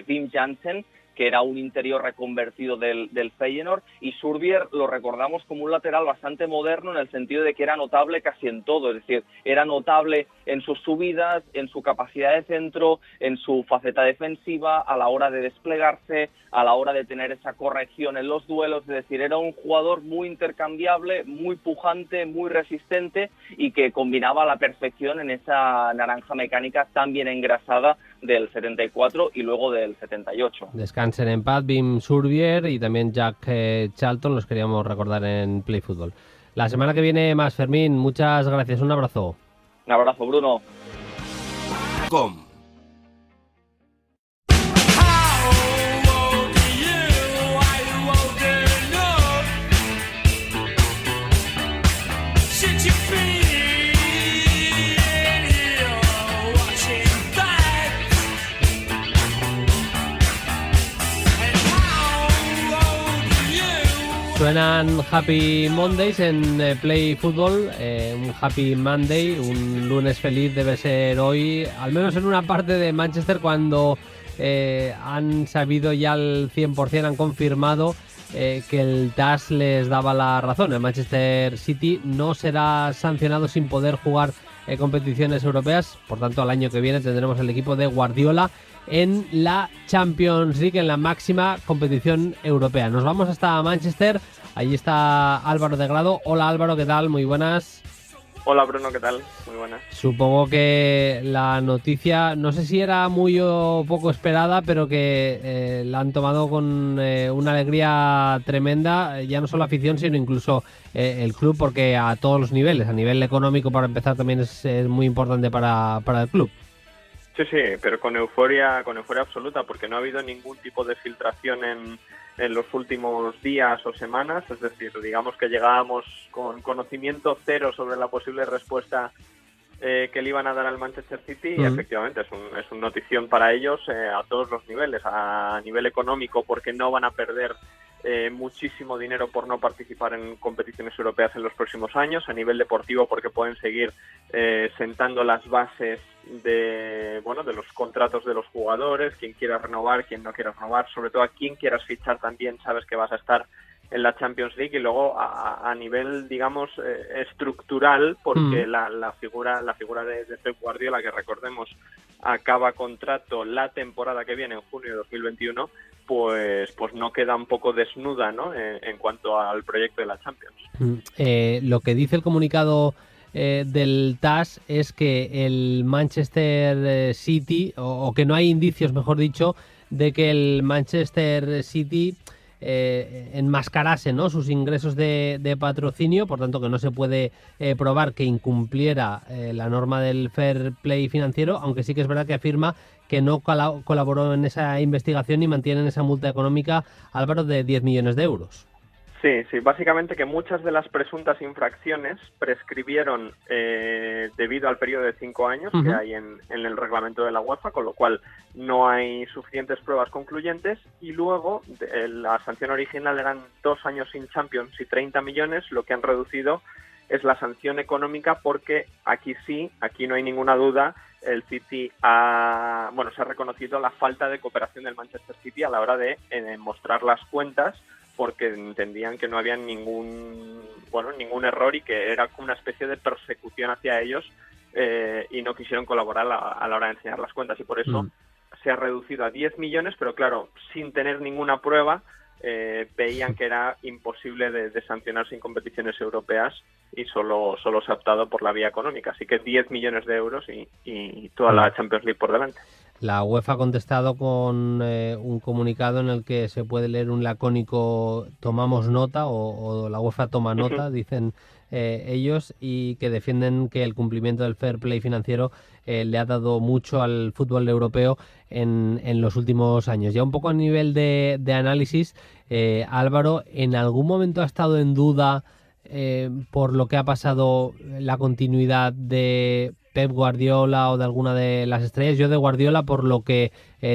Speaker 10: Wim Jansen, que era un interior reconvertido del Feyenoord, y Surbier lo recordamos como un lateral bastante moderno en el sentido de que era notable casi en todo, es decir, era notable en sus subidas, en su capacidad de centro, en su faceta defensiva, a la hora de desplegarse, a la hora de tener esa corrección en los duelos, es decir, era un jugador muy intercambiable, muy pujante, muy resistente, y que combinaba a la perfección en esa naranja mecánica tan bien engrasada del 74 y luego del 78.
Speaker 3: Descansen en paz Wim Surbier y también Jack Charlton, los queríamos recordar en Play Fútbol. La semana que viene más, Fermín. Muchas gracias, un abrazo.
Speaker 10: Un abrazo, Bruno.
Speaker 3: Suenan Happy Mondays en Play Fútbol, un Happy Monday, un lunes feliz debe ser hoy, al menos en una parte de Manchester, cuando han sabido ya al 100%, han confirmado que el TAS les daba la razón. El Manchester City no será sancionado sin poder jugar competiciones europeas, por tanto al año que viene tendremos el equipo de Guardiola en la Champions League, en la máxima competición europea. Nos vamos hasta Manchester, allí está Álvaro de Grado. Hola Álvaro, ¿qué tal? Muy buenas.
Speaker 11: Hola Bruno, ¿qué tal? Muy buenas.
Speaker 3: Supongo que la noticia, no sé si era muy o poco esperada, pero que la han tomado con una alegría tremenda, ya no solo la afición, sino incluso el club, porque a todos los niveles, a nivel económico para empezar también es muy importante para el club.
Speaker 11: Sí, pero con euforia absoluta, porque no ha habido ningún tipo de filtración en los últimos días o semanas, es decir, digamos que llegábamos con conocimiento cero sobre la posible respuesta que le iban a dar al Manchester City, y efectivamente es una notición para ellos a todos los niveles, a nivel económico, porque no van a perder muchísimo dinero por no participar en competiciones europeas en los próximos años, a nivel deportivo porque pueden seguir sentando las bases de los contratos de los jugadores, quien quiera renovar, quien no quiera renovar, sobre todo a quien quieras fichar también sabes que vas a estar la Champions League, y luego a nivel, digamos, estructural, porque la figura de Pep Guardiola, que recordemos acaba contrato la temporada que viene en junio de 2021, pues no queda un poco desnuda, ¿no? En cuanto al proyecto de la Champions.
Speaker 3: Lo que dice el comunicado del TAS es que el Manchester City, o que no hay indicios, mejor dicho, de que el Manchester City enmascarase, ¿no?, sus ingresos de patrocinio, por tanto que no se puede probar que incumpliera la norma del fair play financiero, aunque sí que es verdad que afirma que no colaboró en esa investigación y mantienen esa multa económica, Álvaro, de 10 millones de euros.
Speaker 11: Sí, básicamente que muchas de las presuntas infracciones prescribieron debido al periodo de 5 años que hay en el reglamento de la UEFA, con lo cual no hay suficientes pruebas concluyentes, y luego la sanción original eran 2 años sin Champions y 30 millones, lo que han reducido es la sanción económica, porque aquí no hay ninguna duda, el City se ha reconocido la falta de cooperación del Manchester City a la hora de mostrar las cuentas, porque entendían que no había ningún error y que era una especie de persecución hacia ellos, y no quisieron colaborar a la hora de enseñar las cuentas, y por eso se ha reducido a 10 millones, pero claro, sin tener ninguna prueba, veían que era imposible de sancionar sin competiciones europeas, y solo se ha optado por la vía económica. Así que 10 millones de euros y toda la Champions League por delante.
Speaker 3: La UEFA ha contestado con un comunicado en el que se puede leer un lacónico "tomamos nota" o la UEFA toma nota, dicen ellos, y que defienden que el cumplimiento del fair play financiero le ha dado mucho al fútbol europeo en los últimos años. Ya un poco a nivel de análisis, Álvaro, ¿en algún momento ha estado en duda por lo que ha pasado la continuidad de Pep Guardiola o de alguna de las estrellas? Yo de Guardiola, por lo que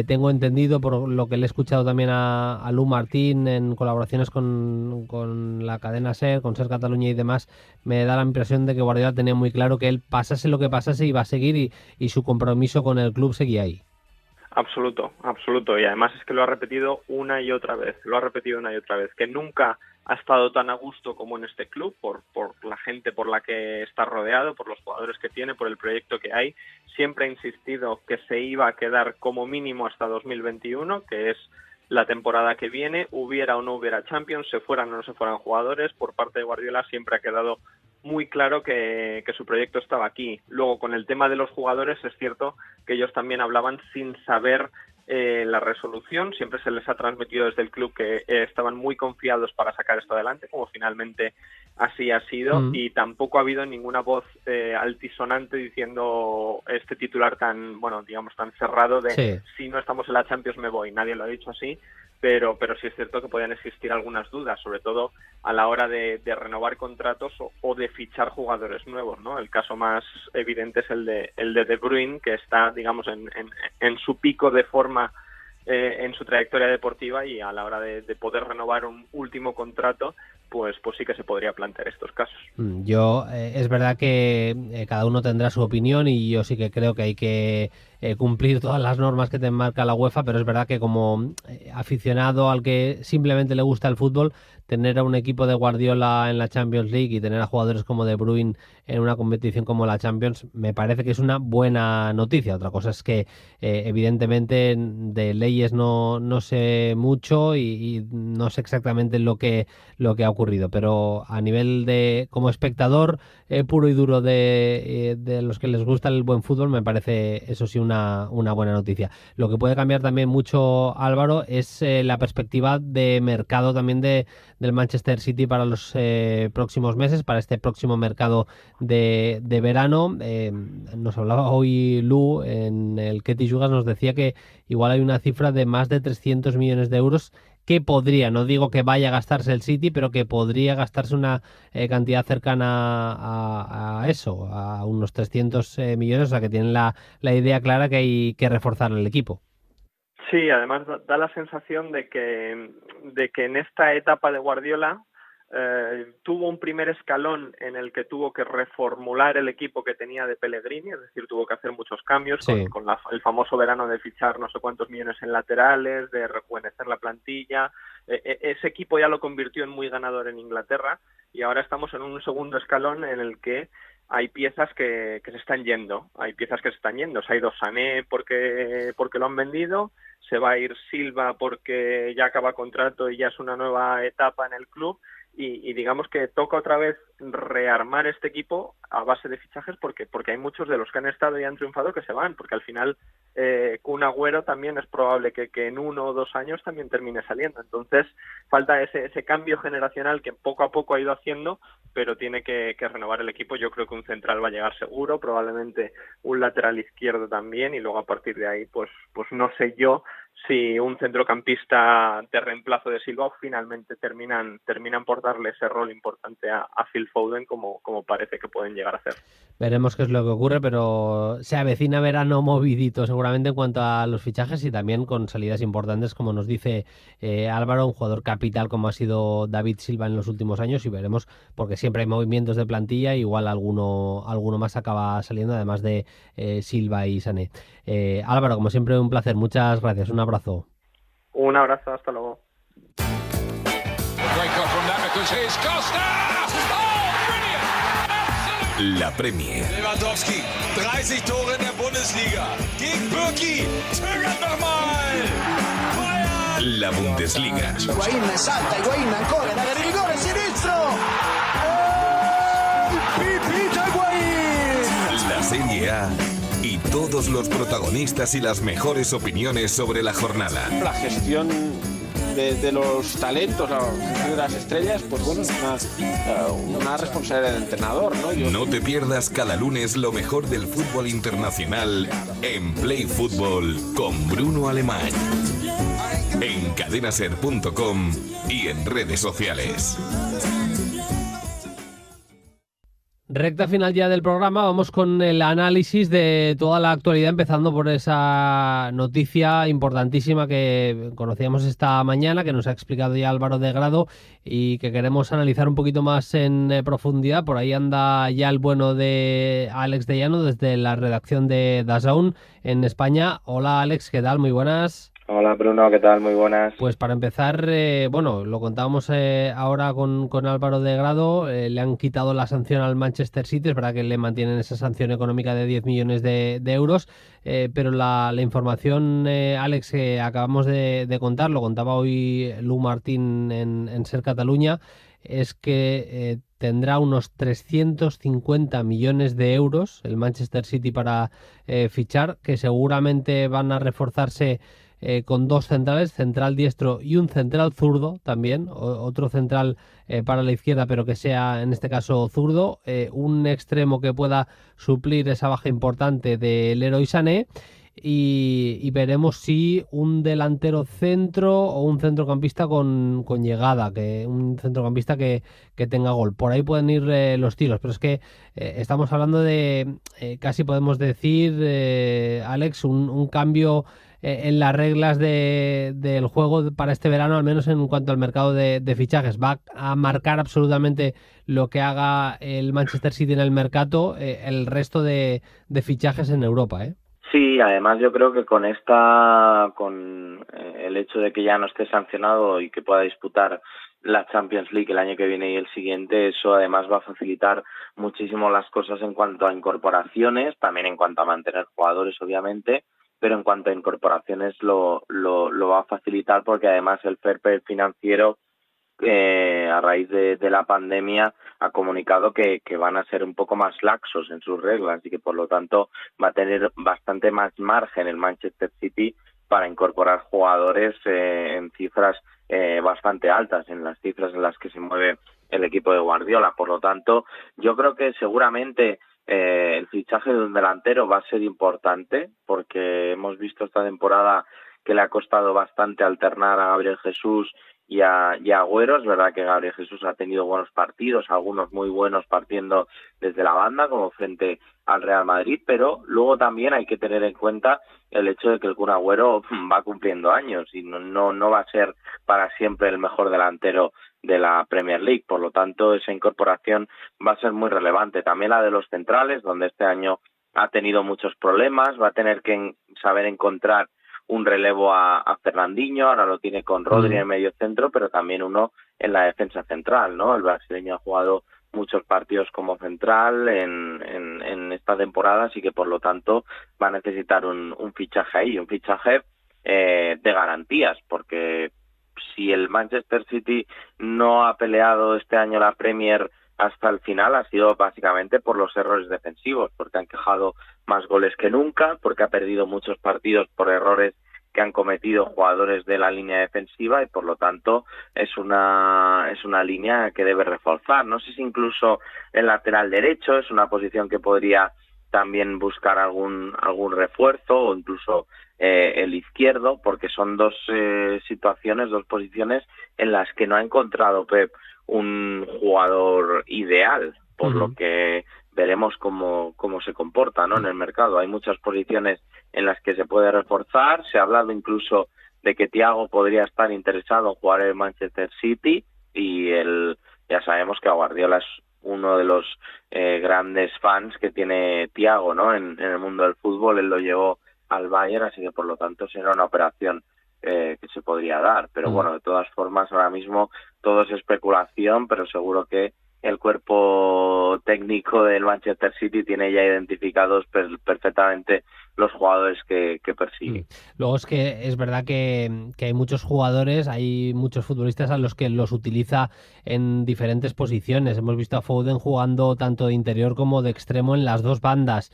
Speaker 3: tengo entendido, por lo que le he escuchado también a Lu Martín en colaboraciones con la cadena SER, con SER Cataluña y demás, me da la impresión de que Guardiola tenía muy claro que él, pasase lo que pasase, iba a seguir, y su compromiso con el club seguía ahí.
Speaker 11: Absoluto. Y además es que lo ha repetido una y otra vez, que nunca ha estado tan a gusto como en este club, por la gente por la que está rodeado, por los jugadores que tiene, por el proyecto que hay. Siempre ha insistido que se iba a quedar como mínimo hasta 2021, que es la temporada que viene, hubiera o no hubiera Champions, se fueran o no se fueran jugadores. Por parte de Guardiola siempre ha quedado muy claro que su proyecto estaba aquí. Luego, con el tema de los jugadores, es cierto que ellos también hablaban sin saber la resolución. Siempre se les ha transmitido desde el club que estaban muy confiados para sacar esto adelante, como finalmente así ha sido, y tampoco ha habido ninguna voz altisonante diciendo este titular tan cerrado de si no estamos en la Champions me voy. Nadie lo ha dicho así, pero sí es cierto que podían existir algunas dudas, sobre todo a la hora de renovar contratos o de fichar jugadores nuevos, ¿no? El caso más evidente es el de De Bruyne, que está, digamos, en su pico de forma en su trayectoria deportiva, y a la hora de poder renovar un último contrato, pues sí que se podría plantear estos casos.
Speaker 3: Yo, es verdad que cada uno tendrá su opinión, y yo sí que creo que hay que cumplir todas las normas que te marca la UEFA, pero es verdad que como aficionado al que simplemente le gusta el fútbol, tener a un equipo de Guardiola en la Champions League y tener a jugadores como De Bruyne en una competición como la Champions, me parece que es una buena noticia. Otra cosa es que evidentemente de leyes no sé mucho, y no sé exactamente lo que ha ocurrido, pero a nivel de como espectador puro y duro de los que les gusta el buen fútbol, me parece eso sí una buena noticia. Lo que puede cambiar también mucho, Álvaro, es la perspectiva de mercado también del Manchester City para los próximos meses, para este próximo mercado de verano. Nos hablaba hoy Lu en el Ketty Jugas, nos decía que igual hay una cifra de más de 300 millones de euros que podría, no digo que vaya a gastarse el City, pero que podría gastarse una cantidad cercana a eso, a unos 300 millones, o sea que tienen la idea clara que hay que reforzar el equipo.
Speaker 11: Sí, además da la sensación de que en esta etapa de Guardiola tuvo un primer escalón en el que tuvo que reformular el equipo que tenía de Pellegrini, es decir, tuvo que hacer muchos cambios con el famoso verano de fichar no sé cuántos millones en laterales, de rejuvenecer la plantilla. Ese equipo ya lo convirtió en muy ganador en Inglaterra y ahora estamos en un segundo escalón en el que hay piezas que se están yendo. Se ha ido Sané porque lo han vendido, se va a ir Silva porque ya acaba contrato y ya es una nueva etapa en el club. Y digamos que toca otra vez rearmar este equipo a base de fichajes porque hay muchos de los que han estado y han triunfado que se van, porque al final Kun Agüero también es probable que en 1 o 2 años también termine saliendo. Entonces falta ese cambio generacional que poco a poco ha ido haciendo, pero tiene que renovar el equipo. Yo creo que un central va a llegar seguro, probablemente un lateral izquierdo también, y luego a partir de ahí pues no sé yo si un centrocampista de reemplazo de Silva finalmente terminan por darle ese rol importante a Phil Foden como parece que pueden llegar a hacer.
Speaker 3: Veremos qué es lo que ocurre, pero se avecina verano movidito seguramente en cuanto a los fichajes y también con salidas importantes, como nos dice Álvaro, un jugador capital como ha sido David Silva en los últimos años, y veremos, porque siempre hay movimientos de plantilla, igual alguno más acaba saliendo, además de Silva y Sané. Álvaro, como siempre, un placer, muchas gracias, un abrazo.
Speaker 11: Un abrazo, hasta luego.
Speaker 6: La Premier.
Speaker 7: Lewandowski, 30 Tore in der Bundesliga. Gegen Birki, zögert nochmal. Bayern.
Speaker 6: La Bundesliga.
Speaker 8: Higuaín salta, Higuaín ancora, in area di rigore, sinistro. Pipita Higuaín.
Speaker 6: La Serie A y todos los protagonistas y las mejores opiniones sobre la jornada.
Speaker 9: La gestión de los talentos, de las estrellas, pues bueno, es una responsabilidad del entrenador, ¿no?
Speaker 6: No te pierdas cada lunes lo mejor del fútbol internacional en Play Fútbol con Bruno Alemán. En cadenaser.com y en redes sociales.
Speaker 3: Recta final ya del programa, vamos con el análisis de toda la actualidad, empezando por esa noticia importantísima que conocíamos esta mañana, que nos ha explicado ya Álvaro de Grado y que queremos analizar un poquito más en profundidad. Por ahí anda ya el bueno de Alex de Llano desde la redacción de DAZN en España. Hola Alex, ¿qué tal? Muy buenas.
Speaker 12: Hola Bruno, ¿qué tal? Muy buenas.
Speaker 3: Pues para empezar, lo contábamos ahora con Álvaro de Grado, le han quitado la sanción al Manchester City, es verdad que le mantienen esa sanción económica de 10 millones de euros, pero la información, Alex, que acabamos de contar, lo contaba hoy Lu Martín en Ser Cataluña, es que tendrá unos 350 millones de euros el Manchester City para fichar, que seguramente van a reforzarse con 2 centrales, central diestro y un central zurdo también, otro central para la izquierda pero que sea en este caso zurdo, un extremo que pueda suplir esa baja importante del Leroy Sané y veremos si un delantero centro o un centrocampista con llegada, un centrocampista que tenga gol. Por ahí pueden ir los tiros, pero es que estamos hablando de casi podemos decir, Alex, un cambio en las reglas del juego para este verano, al menos en cuanto al mercado de fichajes. Va a marcar absolutamente lo que haga el Manchester City en el mercado, el resto de fichajes en Europa, ¿eh?
Speaker 12: Sí, además yo creo que con el hecho de que ya no esté sancionado y que pueda disputar la Champions League el año que viene y el siguiente, eso además va a facilitar muchísimo las cosas en cuanto a incorporaciones, también en cuanto a mantener jugadores, obviamente, pero en cuanto a incorporaciones lo va a facilitar porque además el fair play financiero a raíz de la pandemia ha comunicado que van a ser un poco más laxos en sus reglas y que por lo tanto va a tener bastante más margen el Manchester City para incorporar jugadores en cifras bastante altas, en las cifras en las que se mueve el equipo de Guardiola. Por lo tanto, yo creo que seguramente el fichaje de un delantero va a ser importante porque hemos visto esta temporada que le ha costado bastante alternar a Gabriel Jesús y a Agüero. Es verdad que Gabriel Jesús ha tenido buenos partidos, algunos muy buenos partiendo desde la banda, como frente al Real Madrid, pero luego también hay que tener en cuenta el hecho de que el Kun Agüero va cumpliendo años y no va a ser para siempre el mejor delantero de la Premier League. Por lo tanto, esa incorporación va a ser muy relevante. También la de los centrales, donde este año ha tenido muchos problemas, va a tener que saber encontrar un relevo a Fernandinho, ahora lo tiene con Rodri en medio centro, pero también uno en la defensa central, ¿no? El brasileño ha jugado muchos partidos como central en esta temporada, así que por lo tanto va a necesitar un fichaje ahí, un fichaje de garantías, porque si el Manchester City no ha peleado este año la Premier hasta el final, ha sido básicamente por los errores defensivos, porque han quejado más goles que nunca, porque ha perdido muchos partidos por errores que han cometido jugadores de la línea defensiva y por lo tanto es una línea que debe reforzar. No sé si incluso el lateral derecho es una posición que podría también buscar algún refuerzo, o incluso el izquierdo, porque son dos posiciones en las que no ha encontrado Pep un jugador ideal, por lo que veremos cómo se comporta, ¿no?, en el mercado. Hay muchas posiciones en las que se puede reforzar. Se ha hablado incluso de que Thiago podría estar interesado en jugar en Manchester City, y ya sabemos que a Guardiola es uno de los grandes fans que tiene Thiago, ¿no?, en el mundo del fútbol. Él lo llevó al Bayern, así que por lo tanto será una operación que se podría dar. Pero bueno, de todas formas, ahora mismo todo es especulación, pero seguro que el cuerpo técnico del Manchester City tiene ya identificados perfectamente los jugadores que persigue.
Speaker 3: Luego es que es verdad que hay muchos jugadores, hay muchos futbolistas a los que los utiliza en diferentes posiciones. Hemos visto a Foden jugando tanto de interior como de extremo en las dos bandas.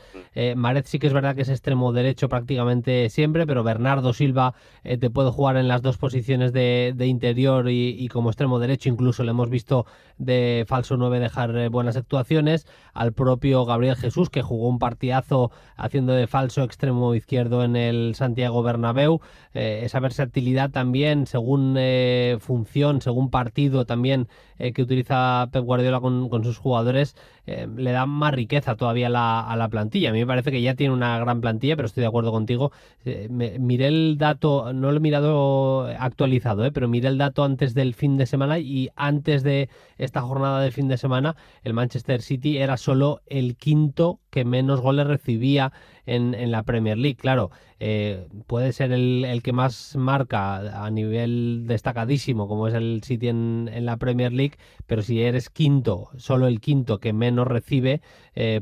Speaker 3: Mahrez sí que es verdad que es extremo derecho prácticamente siempre, pero Bernardo Silva te puede jugar en las dos posiciones de interior y como extremo derecho. Incluso le hemos visto de falso 9 dejar buenas actuaciones. Al propio Gabriel Jesús, que jugó un partidazo haciendo de falso extremo izquierdo en el Santiago Bernabéu. Esa versatilidad también, según función, según partido también que utiliza Pep Guardiola con sus jugadores, le da más riqueza todavía a la plantilla. A mí me parece que ya tiene una gran plantilla, pero estoy de acuerdo contigo. Miré el dato, no lo he mirado actualizado, pero miré el dato antes del fin de semana, y antes de esta jornada de fin de semana el Manchester City era solo el quinto que menos goles recibía en la Premier League. Claro, puede ser el que más marca a nivel destacadísimo, como es el City en la Premier League, pero si eres quinto, solo el quinto que menos recibe,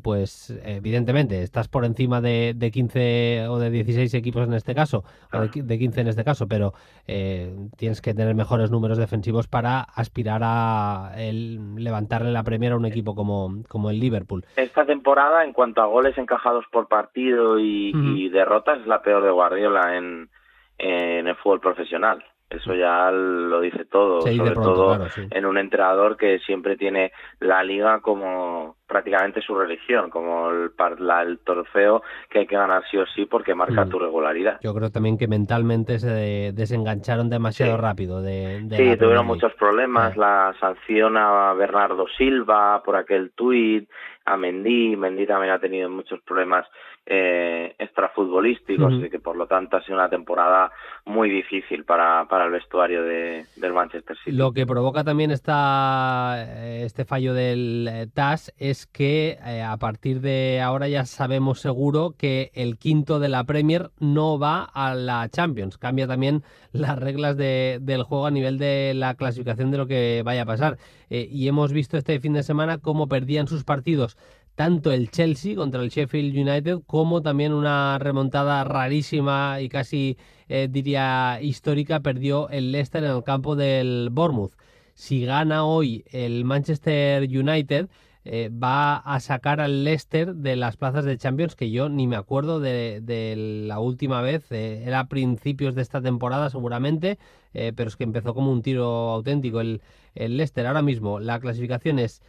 Speaker 3: pues evidentemente estás por encima de 15 o de 16 equipos en este caso, o de 15 en este caso, pero tienes que tener mejores números defensivos para aspirar a levantarle la Premier a un equipo como el Liverpool.
Speaker 12: Esta temporada, en cuanto a goles encajados por partido y derrotas, es la peor de Guardiola en el fútbol profesional. Eso ya lo dice todo, sobre todo claro, sí, en un entrenador que siempre tiene la liga como prácticamente su religión, como el trofeo que hay que ganar sí o sí porque marca tu regularidad.
Speaker 3: Yo creo también que mentalmente se desengancharon demasiado rápido de
Speaker 12: sí, tuvieron muchos problemas, la sanción a Bernardo Silva por aquel tuit, a Mendy también ha tenido muchos problemas extrafutbolísticos, así que por lo tanto ha sido una temporada muy difícil para el vestuario del Manchester City.
Speaker 3: Lo que provoca también este fallo del TAS es que a partir de ahora ya sabemos seguro que el quinto de la Premier no va a la Champions. Cambia también las reglas del juego a nivel de la clasificación de lo que vaya a pasar. Y hemos visto este fin de semana cómo perdían sus partidos tanto el Chelsea contra el Sheffield United como también una remontada rarísima y casi diría histórica, perdió el Leicester en el campo del Bournemouth. Si gana hoy el Manchester United, va a sacar al Leicester de las plazas de Champions, que yo ni me acuerdo de la última vez, era a principios de esta temporada seguramente, pero es que empezó como un tiro auténtico el Leicester. Ahora mismo la clasificación es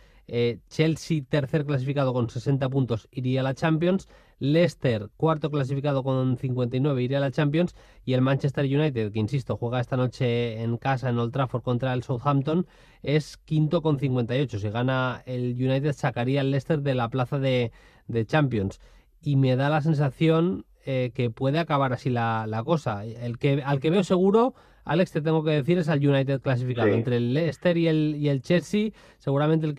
Speaker 3: Chelsea, tercer clasificado con 60 puntos, iría a la Champions. Leicester, cuarto clasificado con 59, iría a la Champions. Y el Manchester United, que insisto, juega esta noche en casa en Old Trafford contra el Southampton, es quinto con 58. Si gana el United, sacaría al Leicester de la plaza de Champions. Y me da la sensación que puede acabar así la cosa. Al que veo seguro, Alex, te tengo que decir, es al United clasificado. Sí. Entre el Leicester y el Chelsea, seguramente el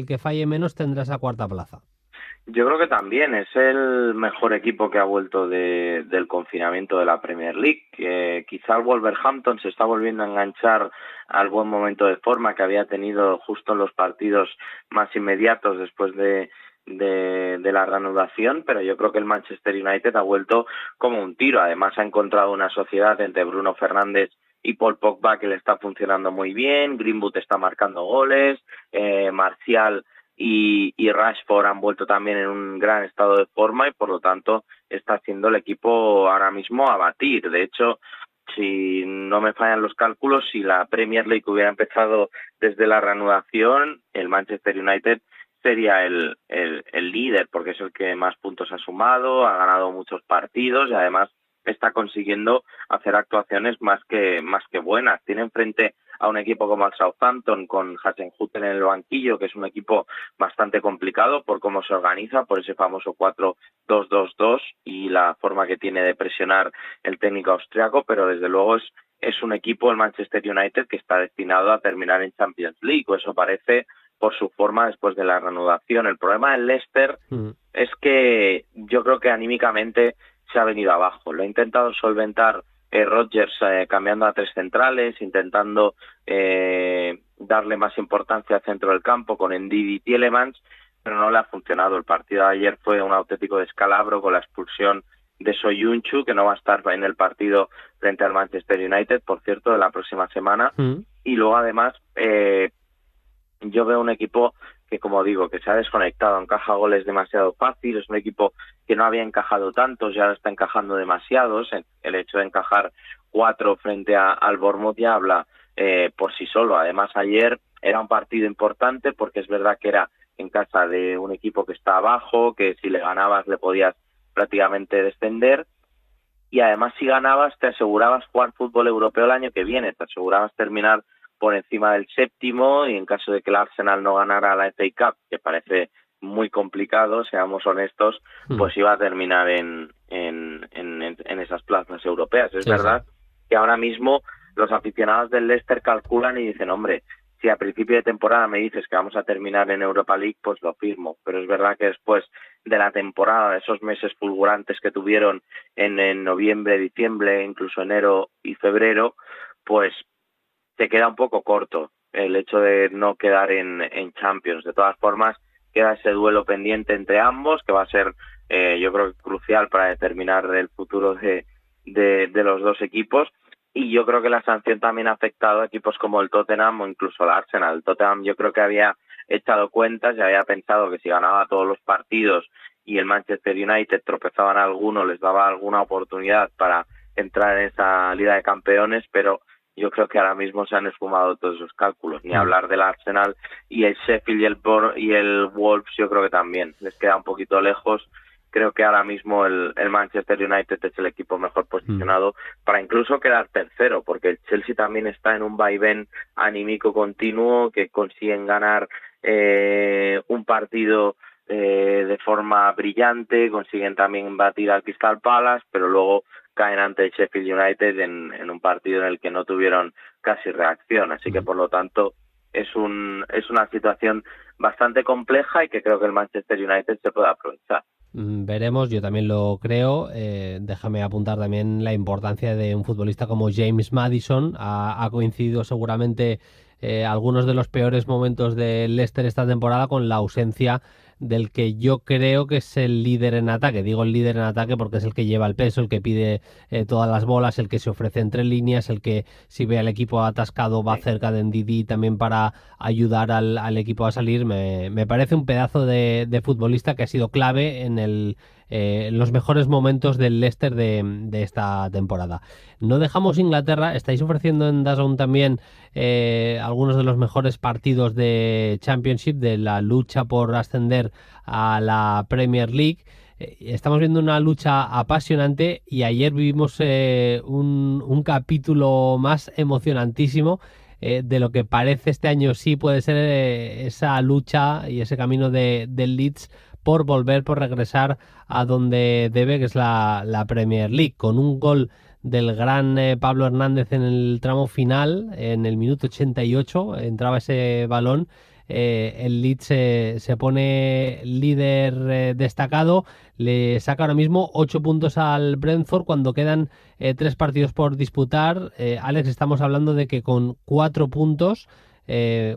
Speaker 3: que falle menos tendrá esa cuarta plaza.
Speaker 12: Yo creo que también es el mejor equipo que ha vuelto del confinamiento de la Premier League. Quizá el Wolverhampton se está volviendo a enganchar al buen momento de forma que había tenido justo en los partidos más inmediatos después de la reanudación, pero yo creo que el Manchester United ha vuelto como un tiro. Además ha encontrado una sociedad entre Bruno Fernández y Paul Pogba que le está funcionando muy bien. Greenwood está marcando goles, Martial y Rashford han vuelto también en un gran estado de forma y por lo tanto está siendo el equipo ahora mismo a batir. De hecho, si no me fallan los cálculos, si la Premier League hubiera empezado desde la reanudación, el Manchester United sería el líder, porque es el que más puntos ha sumado, ha ganado muchos partidos y además está consiguiendo hacer actuaciones más que buenas. Tiene enfrente a un equipo como el Southampton con Hasenhuttl en el banquillo, que es un equipo bastante complicado por cómo se organiza, por ese famoso 4-2-2-2 y la forma que tiene de presionar el técnico austriaco, pero desde luego es un equipo, el Manchester United, que está destinado a terminar en Champions League, o eso parece por su forma después de la reanudación. El problema del Leicester es que yo creo que anímicamente se ha venido abajo. Lo ha intentado solventar Rodgers cambiando a 3 centrales, intentando darle más importancia al centro del campo con Ndidi y Tielemans, pero no le ha funcionado. El partido de ayer fue un auténtico descalabro con la expulsión de Soyuncu, que no va a estar en el partido frente al Manchester United, por cierto, de la próxima semana. Y luego además yo veo un equipo que, como digo, que se ha desconectado, encaja goles demasiado fácil, es un equipo que no había encajado tantos, ya está encajando demasiados. El hecho de encajar 4 frente al Bournemouth ya habla por sí solo. Además, ayer era un partido importante porque es verdad que era en casa de un equipo que está abajo, que si le ganabas le podías prácticamente descender, y además si ganabas te asegurabas jugar fútbol europeo el año que viene, te asegurabas terminar por encima del 7º, y en caso de que el Arsenal no ganara la FA Cup, que parece muy complicado, seamos honestos, pues iba a terminar en esas plazas europeas. Es verdad que ahora mismo los aficionados del Leicester calculan y dicen, hombre, si a principio de temporada me dices que vamos a terminar en Europa League, pues lo firmo. Pero es verdad que después de la temporada, de esos meses fulgurantes que tuvieron en noviembre, diciembre, incluso enero y febrero, pues te queda un poco corto el hecho de no quedar en Champions. De todas formas, queda ese duelo pendiente entre ambos, que va a ser, yo creo, crucial para determinar el futuro de los dos equipos. Y yo creo que la sanción también ha afectado a equipos como el Tottenham o incluso el Arsenal. El Tottenham yo creo que había echado cuentas y había pensado que si ganaba todos los partidos y el Manchester United tropezaba en alguno, les daba alguna oportunidad para entrar en esa Liga de Campeones, pero yo creo que ahora mismo se han esfumado todos esos cálculos. Ni hablar del Arsenal, y el Sheffield y el Wolves yo creo que también les queda un poquito lejos. Creo que ahora mismo el Manchester United es el equipo mejor posicionado para incluso quedar tercero, porque el Chelsea también está en un vaivén anímico continuo, que consiguen ganar un partido de forma brillante, consiguen también batir al Crystal Palace, pero luego caen ante el Sheffield United en un partido en el que no tuvieron casi reacción. Así que, por lo tanto, es una situación bastante compleja y que creo que el Manchester United se puede aprovechar.
Speaker 3: Veremos, yo también lo creo. Déjame apuntar también la importancia de un futbolista como James Maddison. Ha coincidido seguramente algunos de los peores momentos del Leicester esta temporada con la ausencia del que yo creo que es el líder en ataque. Digo el líder en ataque porque es el que lleva el peso, el que pide todas las bolas, el que se ofrece entre líneas, el que si ve al equipo atascado va cerca de Ndidi también para ayudar al equipo a salir. Me parece un pedazo de futbolista que ha sido clave en los mejores momentos del Leicester de esta temporada. No dejamos Inglaterra, estáis ofreciendo en DAZN también algunos de los mejores partidos de Championship, de la lucha por ascender a la Premier League. Estamos viendo una lucha apasionante y ayer vivimos un capítulo más emocionantísimo de lo que parece este año sí puede ser esa lucha y ese camino del Leeds por volver, por regresar a donde debe, que es la Premier League, con un gol del gran Pablo Hernández en el tramo final, en el minuto 88, entraba ese balón. El Leeds se pone líder destacado, le saca ahora mismo 8 puntos al Brentford cuando quedan 3 partidos por disputar. Alex, estamos hablando de que con 4 puntos,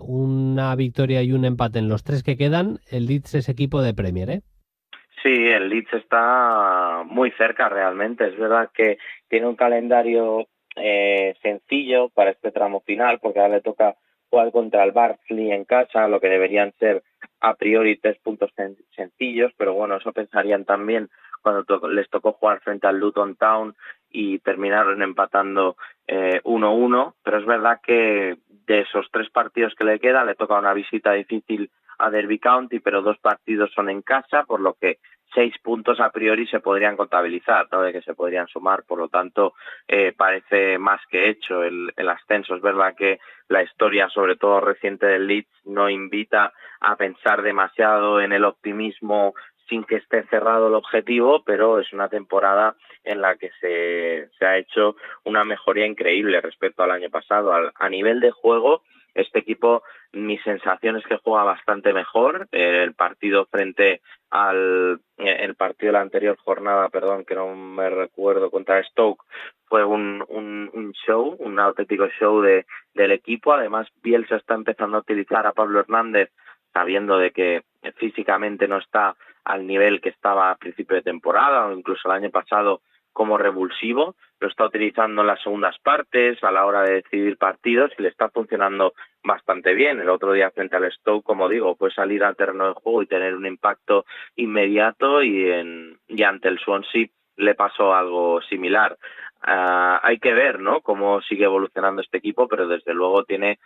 Speaker 3: una victoria y un empate en los 3 que quedan, el Leeds es equipo de Premier, ¿eh?
Speaker 12: Sí, el Leeds está muy cerca realmente. Es verdad que tiene un calendario sencillo para este tramo final, porque ahora le toca jugar contra el Barnsley en casa, lo que deberían ser a priori 3 puntos sencillos, pero bueno, eso pensarían también cuando les tocó jugar frente al Luton Town y terminaron empatando 1-1, pero es verdad que de esos 3 partidos que le queda, le toca una visita difícil a Derby County, pero 2 partidos son en casa, por lo que 6 puntos a priori se podrían contabilizar, ¿no? De que se podrían sumar, por lo tanto parece más que hecho el ascenso. Es verdad que la historia, sobre todo reciente del Leeds, no invita a pensar demasiado en el optimismo sin que esté cerrado el objetivo, pero es una temporada en la que se ha hecho una mejoría increíble respecto al año pasado. A nivel de juego, este equipo, mi sensación es que juega bastante mejor. El partido el partido de la anterior jornada, que no me recuerdo, contra Stoke, fue un show, un auténtico show del equipo. Además, Bielsa está empezando a utilizar a Pablo Hernández, sabiendo de que físicamente no está al nivel que estaba a principio de temporada o incluso el año pasado como revulsivo. Lo está utilizando en las segundas partes a la hora de decidir partidos y le está funcionando bastante bien. El otro día frente al Stoke, como digo, fue salir al terreno de juego y tener un impacto inmediato, y ante el Swansea le pasó algo similar. Hay que ver, ¿no?, cómo sigue evolucionando este equipo, pero desde luego tiene,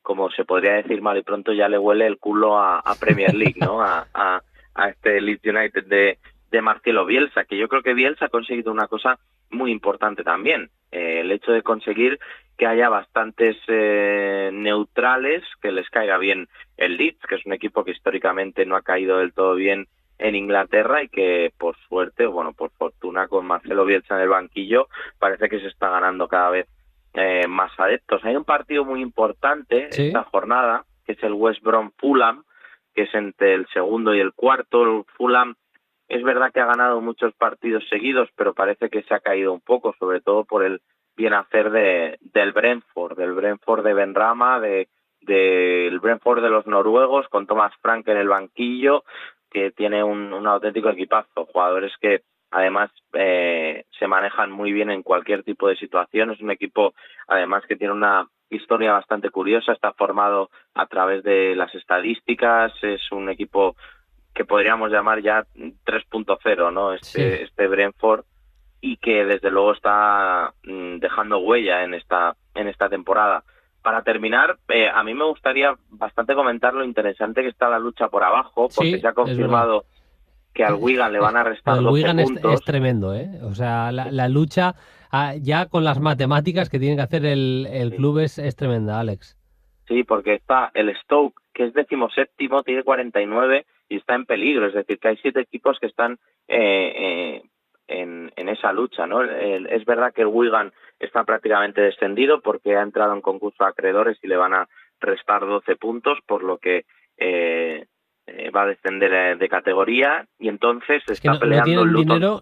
Speaker 12: como se podría decir mal y pronto, ya le huele el culo a Premier League, ¿no?, a este Leeds United de Marcelo Bielsa, que yo creo que Bielsa ha conseguido una cosa muy importante también, el hecho de conseguir que haya bastantes neutrales que les caiga bien el Leeds, que es un equipo que históricamente no ha caído del todo bien en Inglaterra y que por fortuna con Marcelo Bielsa en el banquillo parece que se está ganando cada vez más adeptos. Hay un partido muy importante esta jornada, que es el West Brom Fulham, que es entre el segundo y el cuarto. El Fulham es verdad que ha ganado muchos partidos seguidos, pero parece que se ha caído un poco, sobre todo por el bien hacer del Brentford de Benrahma, del Brentford de los noruegos, con Thomas Frank en el banquillo, que tiene un auténtico equipazo, jugadores que además se manejan muy bien en cualquier tipo de situación. Es un equipo además que tiene una historia bastante curiosa, está formado a través de las estadísticas, es un equipo que podríamos llamar ya 3.0, ¿no? Este Brentford, y que desde luego está dejando huella en esta temporada. Para terminar, a mí me gustaría bastante comentar lo interesante que está la lucha por abajo, porque se ha confirmado que al Wigan le van a restar 12
Speaker 3: Wigan
Speaker 12: puntos.
Speaker 3: es tremendo, ¿eh? O sea, la lucha ya con las matemáticas que tiene que hacer el club es tremenda, Alex.
Speaker 12: Sí, porque está el Stoke, que es 17º, tiene 49 y está en peligro. Es decir, que hay 7 equipos que están en esa lucha, ¿no? Es verdad que el Wigan está prácticamente descendido porque ha entrado en concurso de acreedores y le van a restar 12 puntos, por lo que va a descender de categoría, y entonces está peleando el Luton.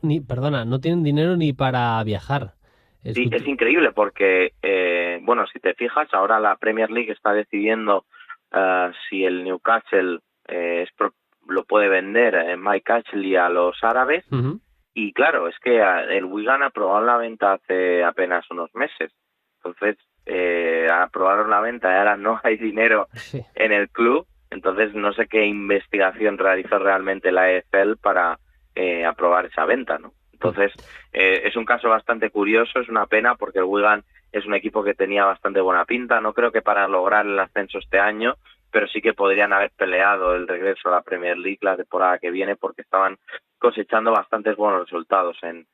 Speaker 3: No tienen dinero ni para viajar.
Speaker 12: Sí, es increíble porque, si te fijas, ahora la Premier League está decidiendo si el Newcastle lo puede vender Mike Ashley a los árabes. Uh-huh. Y claro, es que el Wigan aprobó la venta hace apenas unos meses. Entonces, aprobaron la venta y ahora no hay dinero en el club. Entonces, no sé qué investigación realizó realmente la EFL para aprobar esa venta, ¿no? Entonces, es un caso bastante curioso, es una pena porque el Wigan es un equipo que tenía bastante buena pinta, no creo que para lograr el ascenso este año, pero sí que podrían haber peleado el regreso a la Premier League la temporada que viene porque estaban cosechando bastantes buenos resultados en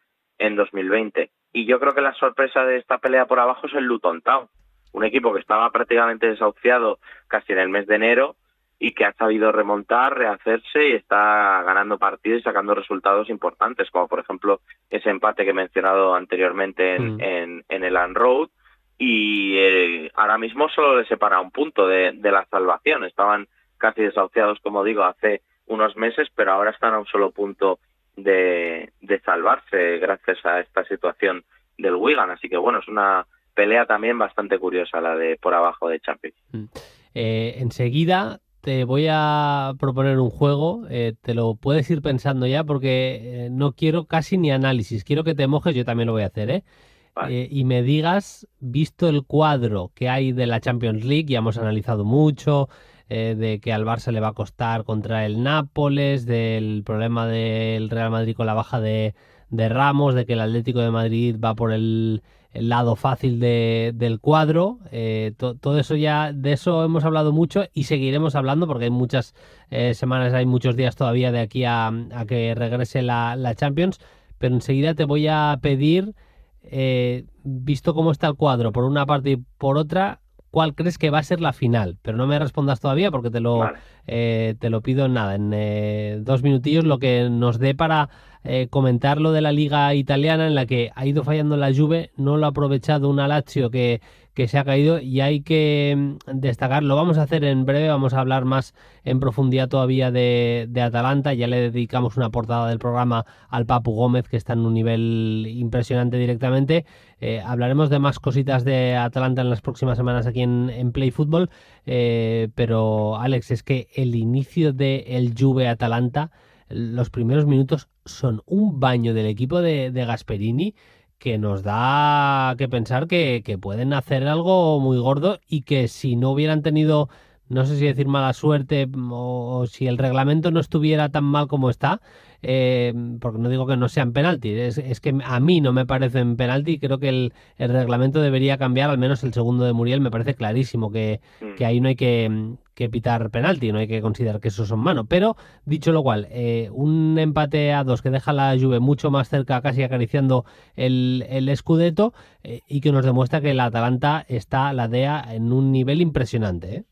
Speaker 12: 2020. Y yo creo que la sorpresa de esta pelea por abajo es el Luton Town, un equipo que estaba prácticamente desahuciado casi en el mes de enero y que ha sabido remontar, rehacerse y está ganando partidos y sacando resultados importantes, como por ejemplo ese empate que he mencionado anteriormente en el Elland Road, y ahora mismo solo le separa un punto de la salvación. Estaban casi desahuciados, como digo, hace unos meses, pero ahora están a un solo punto de salvarse gracias a esta situación del Wigan, así que bueno, es una pelea también bastante curiosa la de por abajo de Champions.
Speaker 3: Enseguida te voy a proponer un juego, te lo puedes ir pensando ya porque no quiero casi ni análisis, quiero que te mojes, yo también lo voy a hacer, vale. Y me digas, visto el cuadro que hay de la Champions League, ya hemos analizado mucho, de que al Barça le va a costar contra el Nápoles, del problema del Real Madrid con la baja de Ramos, de que el Atlético de Madrid va por el lado fácil del cuadro, todo eso ya, de eso hemos hablado mucho y seguiremos hablando porque hay muchas semanas, hay muchos días todavía de aquí a que regrese la Champions, pero enseguida te voy a pedir, visto cómo está el cuadro por una parte y por otra, ¿cuál crees que va a ser la final? Pero no me respondas todavía porque te lo pido en nada, en 2 minutillos, lo que nos dé para comentar lo de la Liga Italiana, en la que ha ido fallando la Juve, no lo ha aprovechado una Lazio que se ha caído y hay que destacar, lo vamos a hacer en breve, vamos a hablar más en profundidad todavía de Atalanta, ya le dedicamos una portada del programa al Papu Gómez, que está en un nivel impresionante directamente. Hablaremos de más cositas de Atalanta en las próximas semanas aquí en Play Fútbol, pero Alex, es que el inicio del Juve-Atalanta, los primeros minutos son un baño del equipo de Gasperini que nos da que pensar que pueden hacer algo muy gordo y que si no hubieran tenido, no sé si decir mala suerte o si el reglamento no estuviera tan mal como está, porque no digo que no sean penaltis, es que a mí no me parecen penalti, creo que el reglamento debería cambiar, al menos el segundo de Muriel me parece clarísimo que ahí no hay que pitar penalti, no hay que considerar que eso son mano, pero dicho lo cual, un empate a 2 que deja a la Juve mucho más cerca, casi acariciando el Scudetto, y que nos demuestra que la Atalanta está, la DEA, en un nivel impresionante, ¿eh?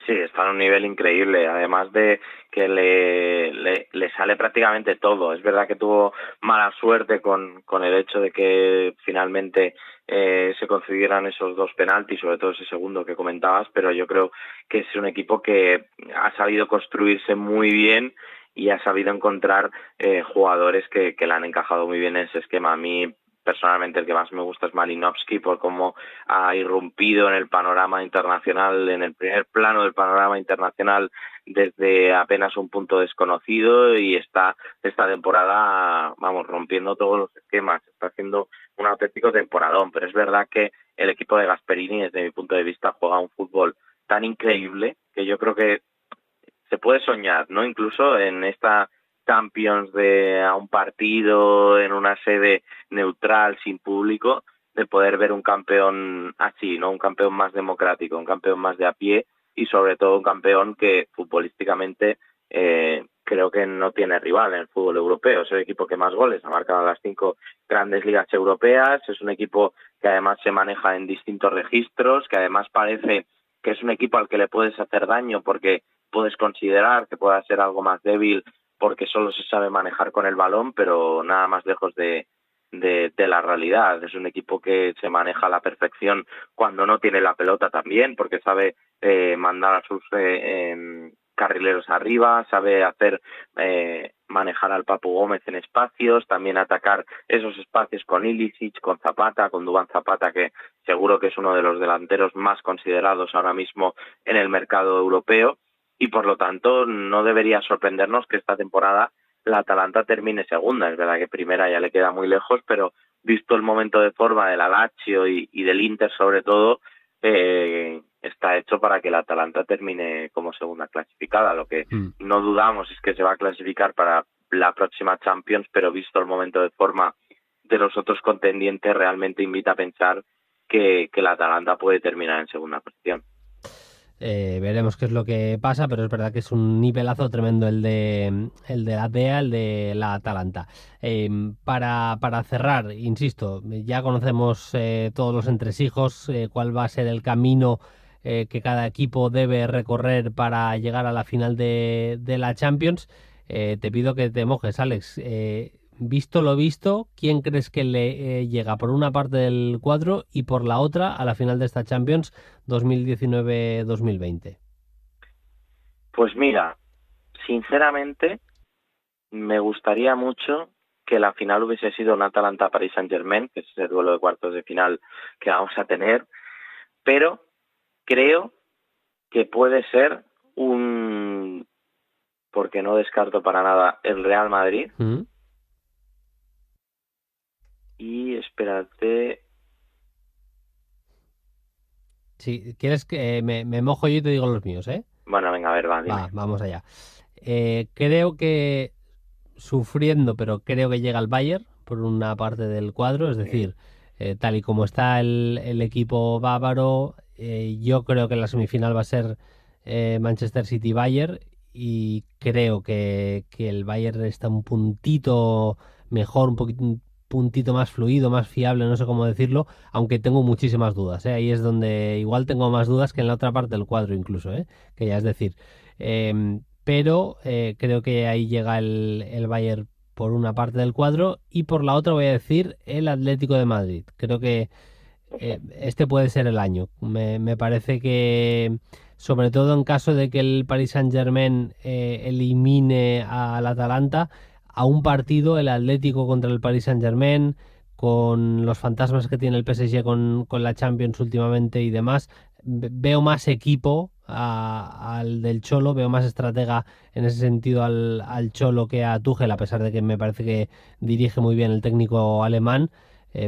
Speaker 12: Sí, está en un nivel increíble, además de que le sale prácticamente todo. Es verdad que tuvo mala suerte con el hecho de que finalmente se concedieran esos 2 penaltis, sobre todo ese segundo que comentabas, pero yo creo que es un equipo que ha sabido construirse muy bien y ha sabido encontrar jugadores que le han encajado muy bien en ese esquema. A mí personalmente el que más me gusta es Malinovský, por cómo ha irrumpido en el panorama internacional, en el primer plano del panorama internacional desde apenas un punto desconocido, y está esta temporada, vamos, rompiendo todos los esquemas, está haciendo un auténtico temporadón, pero es verdad que el equipo de Gasperini, desde mi punto de vista, juega un fútbol tan increíble que yo creo que se puede soñar, ¿no? Incluso en esta Champions a un partido en una sede neutral, sin público, de poder ver un campeón así, ¿no? Un campeón más democrático, un campeón más de a pie y sobre todo un campeón que futbolísticamente creo que no tiene rival en el fútbol europeo. Es el equipo que más goles ha marcado en las 5 grandes ligas europeas, es un equipo que además se maneja en distintos registros, que además parece que es un equipo al que le puedes hacer daño porque puedes considerar que pueda ser algo más débil porque solo se sabe manejar con el balón, pero nada más lejos de la realidad. Es un equipo que se maneja a la perfección cuando no tiene la pelota también, porque sabe mandar a sus carrileros arriba, sabe hacer manejar al Papu Gómez en espacios, también atacar esos espacios con Ilicic, con Zapata, con Duván Zapata, que seguro que es uno de los delanteros más considerados ahora mismo en el mercado europeo. Y por lo tanto no debería sorprendernos que esta temporada la Atalanta termine segunda. Es verdad que primera ya le queda muy lejos, pero visto el momento de forma de la Lazio y del Inter sobre todo, está hecho para que el Atalanta termine como segunda clasificada. Lo que no dudamos es que se va a clasificar para la próxima Champions, pero visto el momento de forma de los otros contendientes, realmente invita a pensar que el Atalanta puede terminar en segunda posición.
Speaker 3: Veremos qué es lo que pasa, pero es verdad que es un nivelazo tremendo el de la DEA, el de la Atalanta. Para cerrar, insisto, ya conocemos todos los entresijos, cuál va a ser el camino que cada equipo debe recorrer para llegar a la final de la Champions. Te pido que te mojes, Alex. Visto lo visto, ¿quién crees que le llega por una parte del cuadro y por la otra a la final de esta Champions 2019-2020?
Speaker 12: Pues mira, sinceramente me gustaría mucho que la final hubiese sido un Atalanta-Paris Saint-Germain, que es el duelo de cuartos de final que vamos a tener, pero creo que puede ser porque no descarto para nada el Real Madrid. Y espérate.
Speaker 3: Si quieres que me mojo yo y te digo los míos, ¿eh?
Speaker 12: Bueno, venga, a ver,
Speaker 3: vamos allá. Creo que sufriendo, pero creo que llega el Bayern por una parte del cuadro, es decir, tal y como está el equipo bávaro, yo creo que la semifinal va a ser Manchester City-Bayern, y creo que el Bayern está un puntito mejor, un puntito más fluido, más fiable, no sé cómo decirlo, aunque tengo muchísimas dudas, ¿eh? Ahí es donde igual tengo más dudas que en la otra parte del cuadro incluso, que ya es decir, pero creo que ahí llega el Bayern por una parte del cuadro, y por la otra voy a decir el Atlético de Madrid. Creo que este puede ser el año. Me parece que, sobre todo en caso de que el Paris Saint-Germain elimine al Atalanta, a un partido el Atlético contra el Paris Saint-Germain, con los fantasmas que tiene el PSG con la Champions últimamente y demás, veo más equipo al del Cholo, veo más estratega en ese sentido al Cholo que a Tuchel, a pesar de que me parece que dirige muy bien el técnico alemán,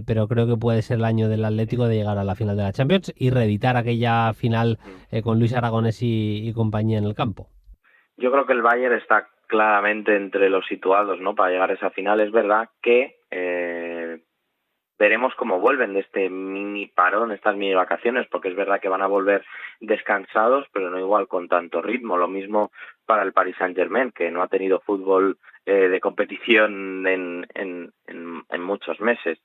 Speaker 3: pero creo que puede ser el año del Atlético de llegar a la final de la Champions y reeditar aquella final con Luis Aragonés y compañía en el campo.
Speaker 12: Yo creo que el Bayern está claramente entre los situados, ¿no?, para llegar a esa final. Es verdad que veremos cómo vuelven de este mini parón, estas mini vacaciones, porque es verdad que van a volver descansados, pero no igual con tanto ritmo. Lo mismo para el Paris Saint-Germain, que no ha tenido fútbol de competición en muchos meses.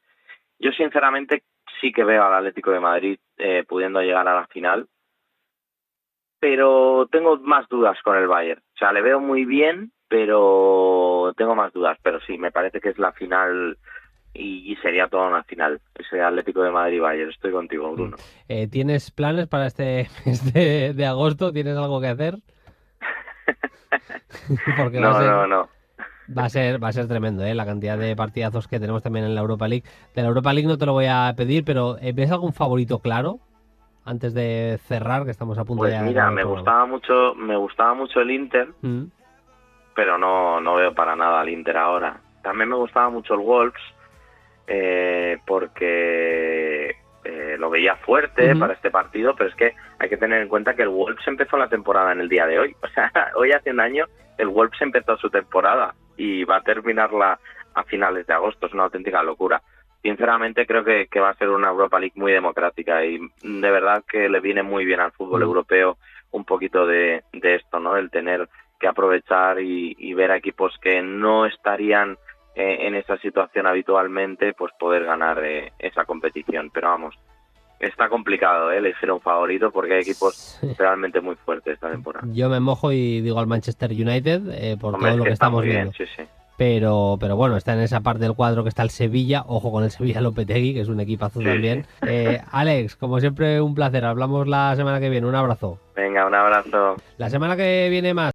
Speaker 12: Yo sinceramente sí que veo al Atlético de Madrid pudiendo llegar a la final, pero tengo más dudas con el Bayern. O sea, le veo muy bien, pero tengo más dudas. Pero sí, me parece que es la final y sería toda una final. Ese Atlético de Madrid-Bayern. Estoy contigo, Bruno.
Speaker 3: ¿Tienes planes para este mes de agosto? ¿Tienes algo que hacer? Porque
Speaker 12: no.
Speaker 3: Va a ser tremendo, la cantidad de partidazos que tenemos también en la Europa League. De la Europa League no te lo voy a pedir, pero ¿ves algún favorito claro antes de cerrar, que estamos a punto
Speaker 12: de...
Speaker 3: Pues
Speaker 12: mira, me gustaba mucho el Inter, pero no veo para nada al Inter ahora. También me gustaba mucho el Wolves, porque lo veía fuerte para este partido, pero es que hay que tener en cuenta que el Wolves empezó la temporada en el día de hoy. O sea, hoy hace un año el Wolves empezó su temporada y va a terminarla a finales de agosto. Es una auténtica locura. Sinceramente creo que va a ser una Europa League muy democrática, y de verdad que le viene muy bien al fútbol europeo un poquito de esto, ¿no? El tener que aprovechar y ver a equipos que no estarían en esa situación habitualmente, pues poder ganar esa competición. Pero vamos, está complicado elegir un favorito, porque hay equipos realmente muy fuertes esta temporada.
Speaker 3: Yo me mojo y digo al Manchester United, por todo lo que estamos viendo.
Speaker 12: Sí.
Speaker 3: Pero bueno, está en esa parte del cuadro que está el Sevilla. Ojo con el Sevilla Lopetegui, que es un equipazo también. Alex, como siempre, un placer. Hablamos la semana que viene. Un abrazo.
Speaker 12: Venga, un abrazo.
Speaker 3: La semana que viene más.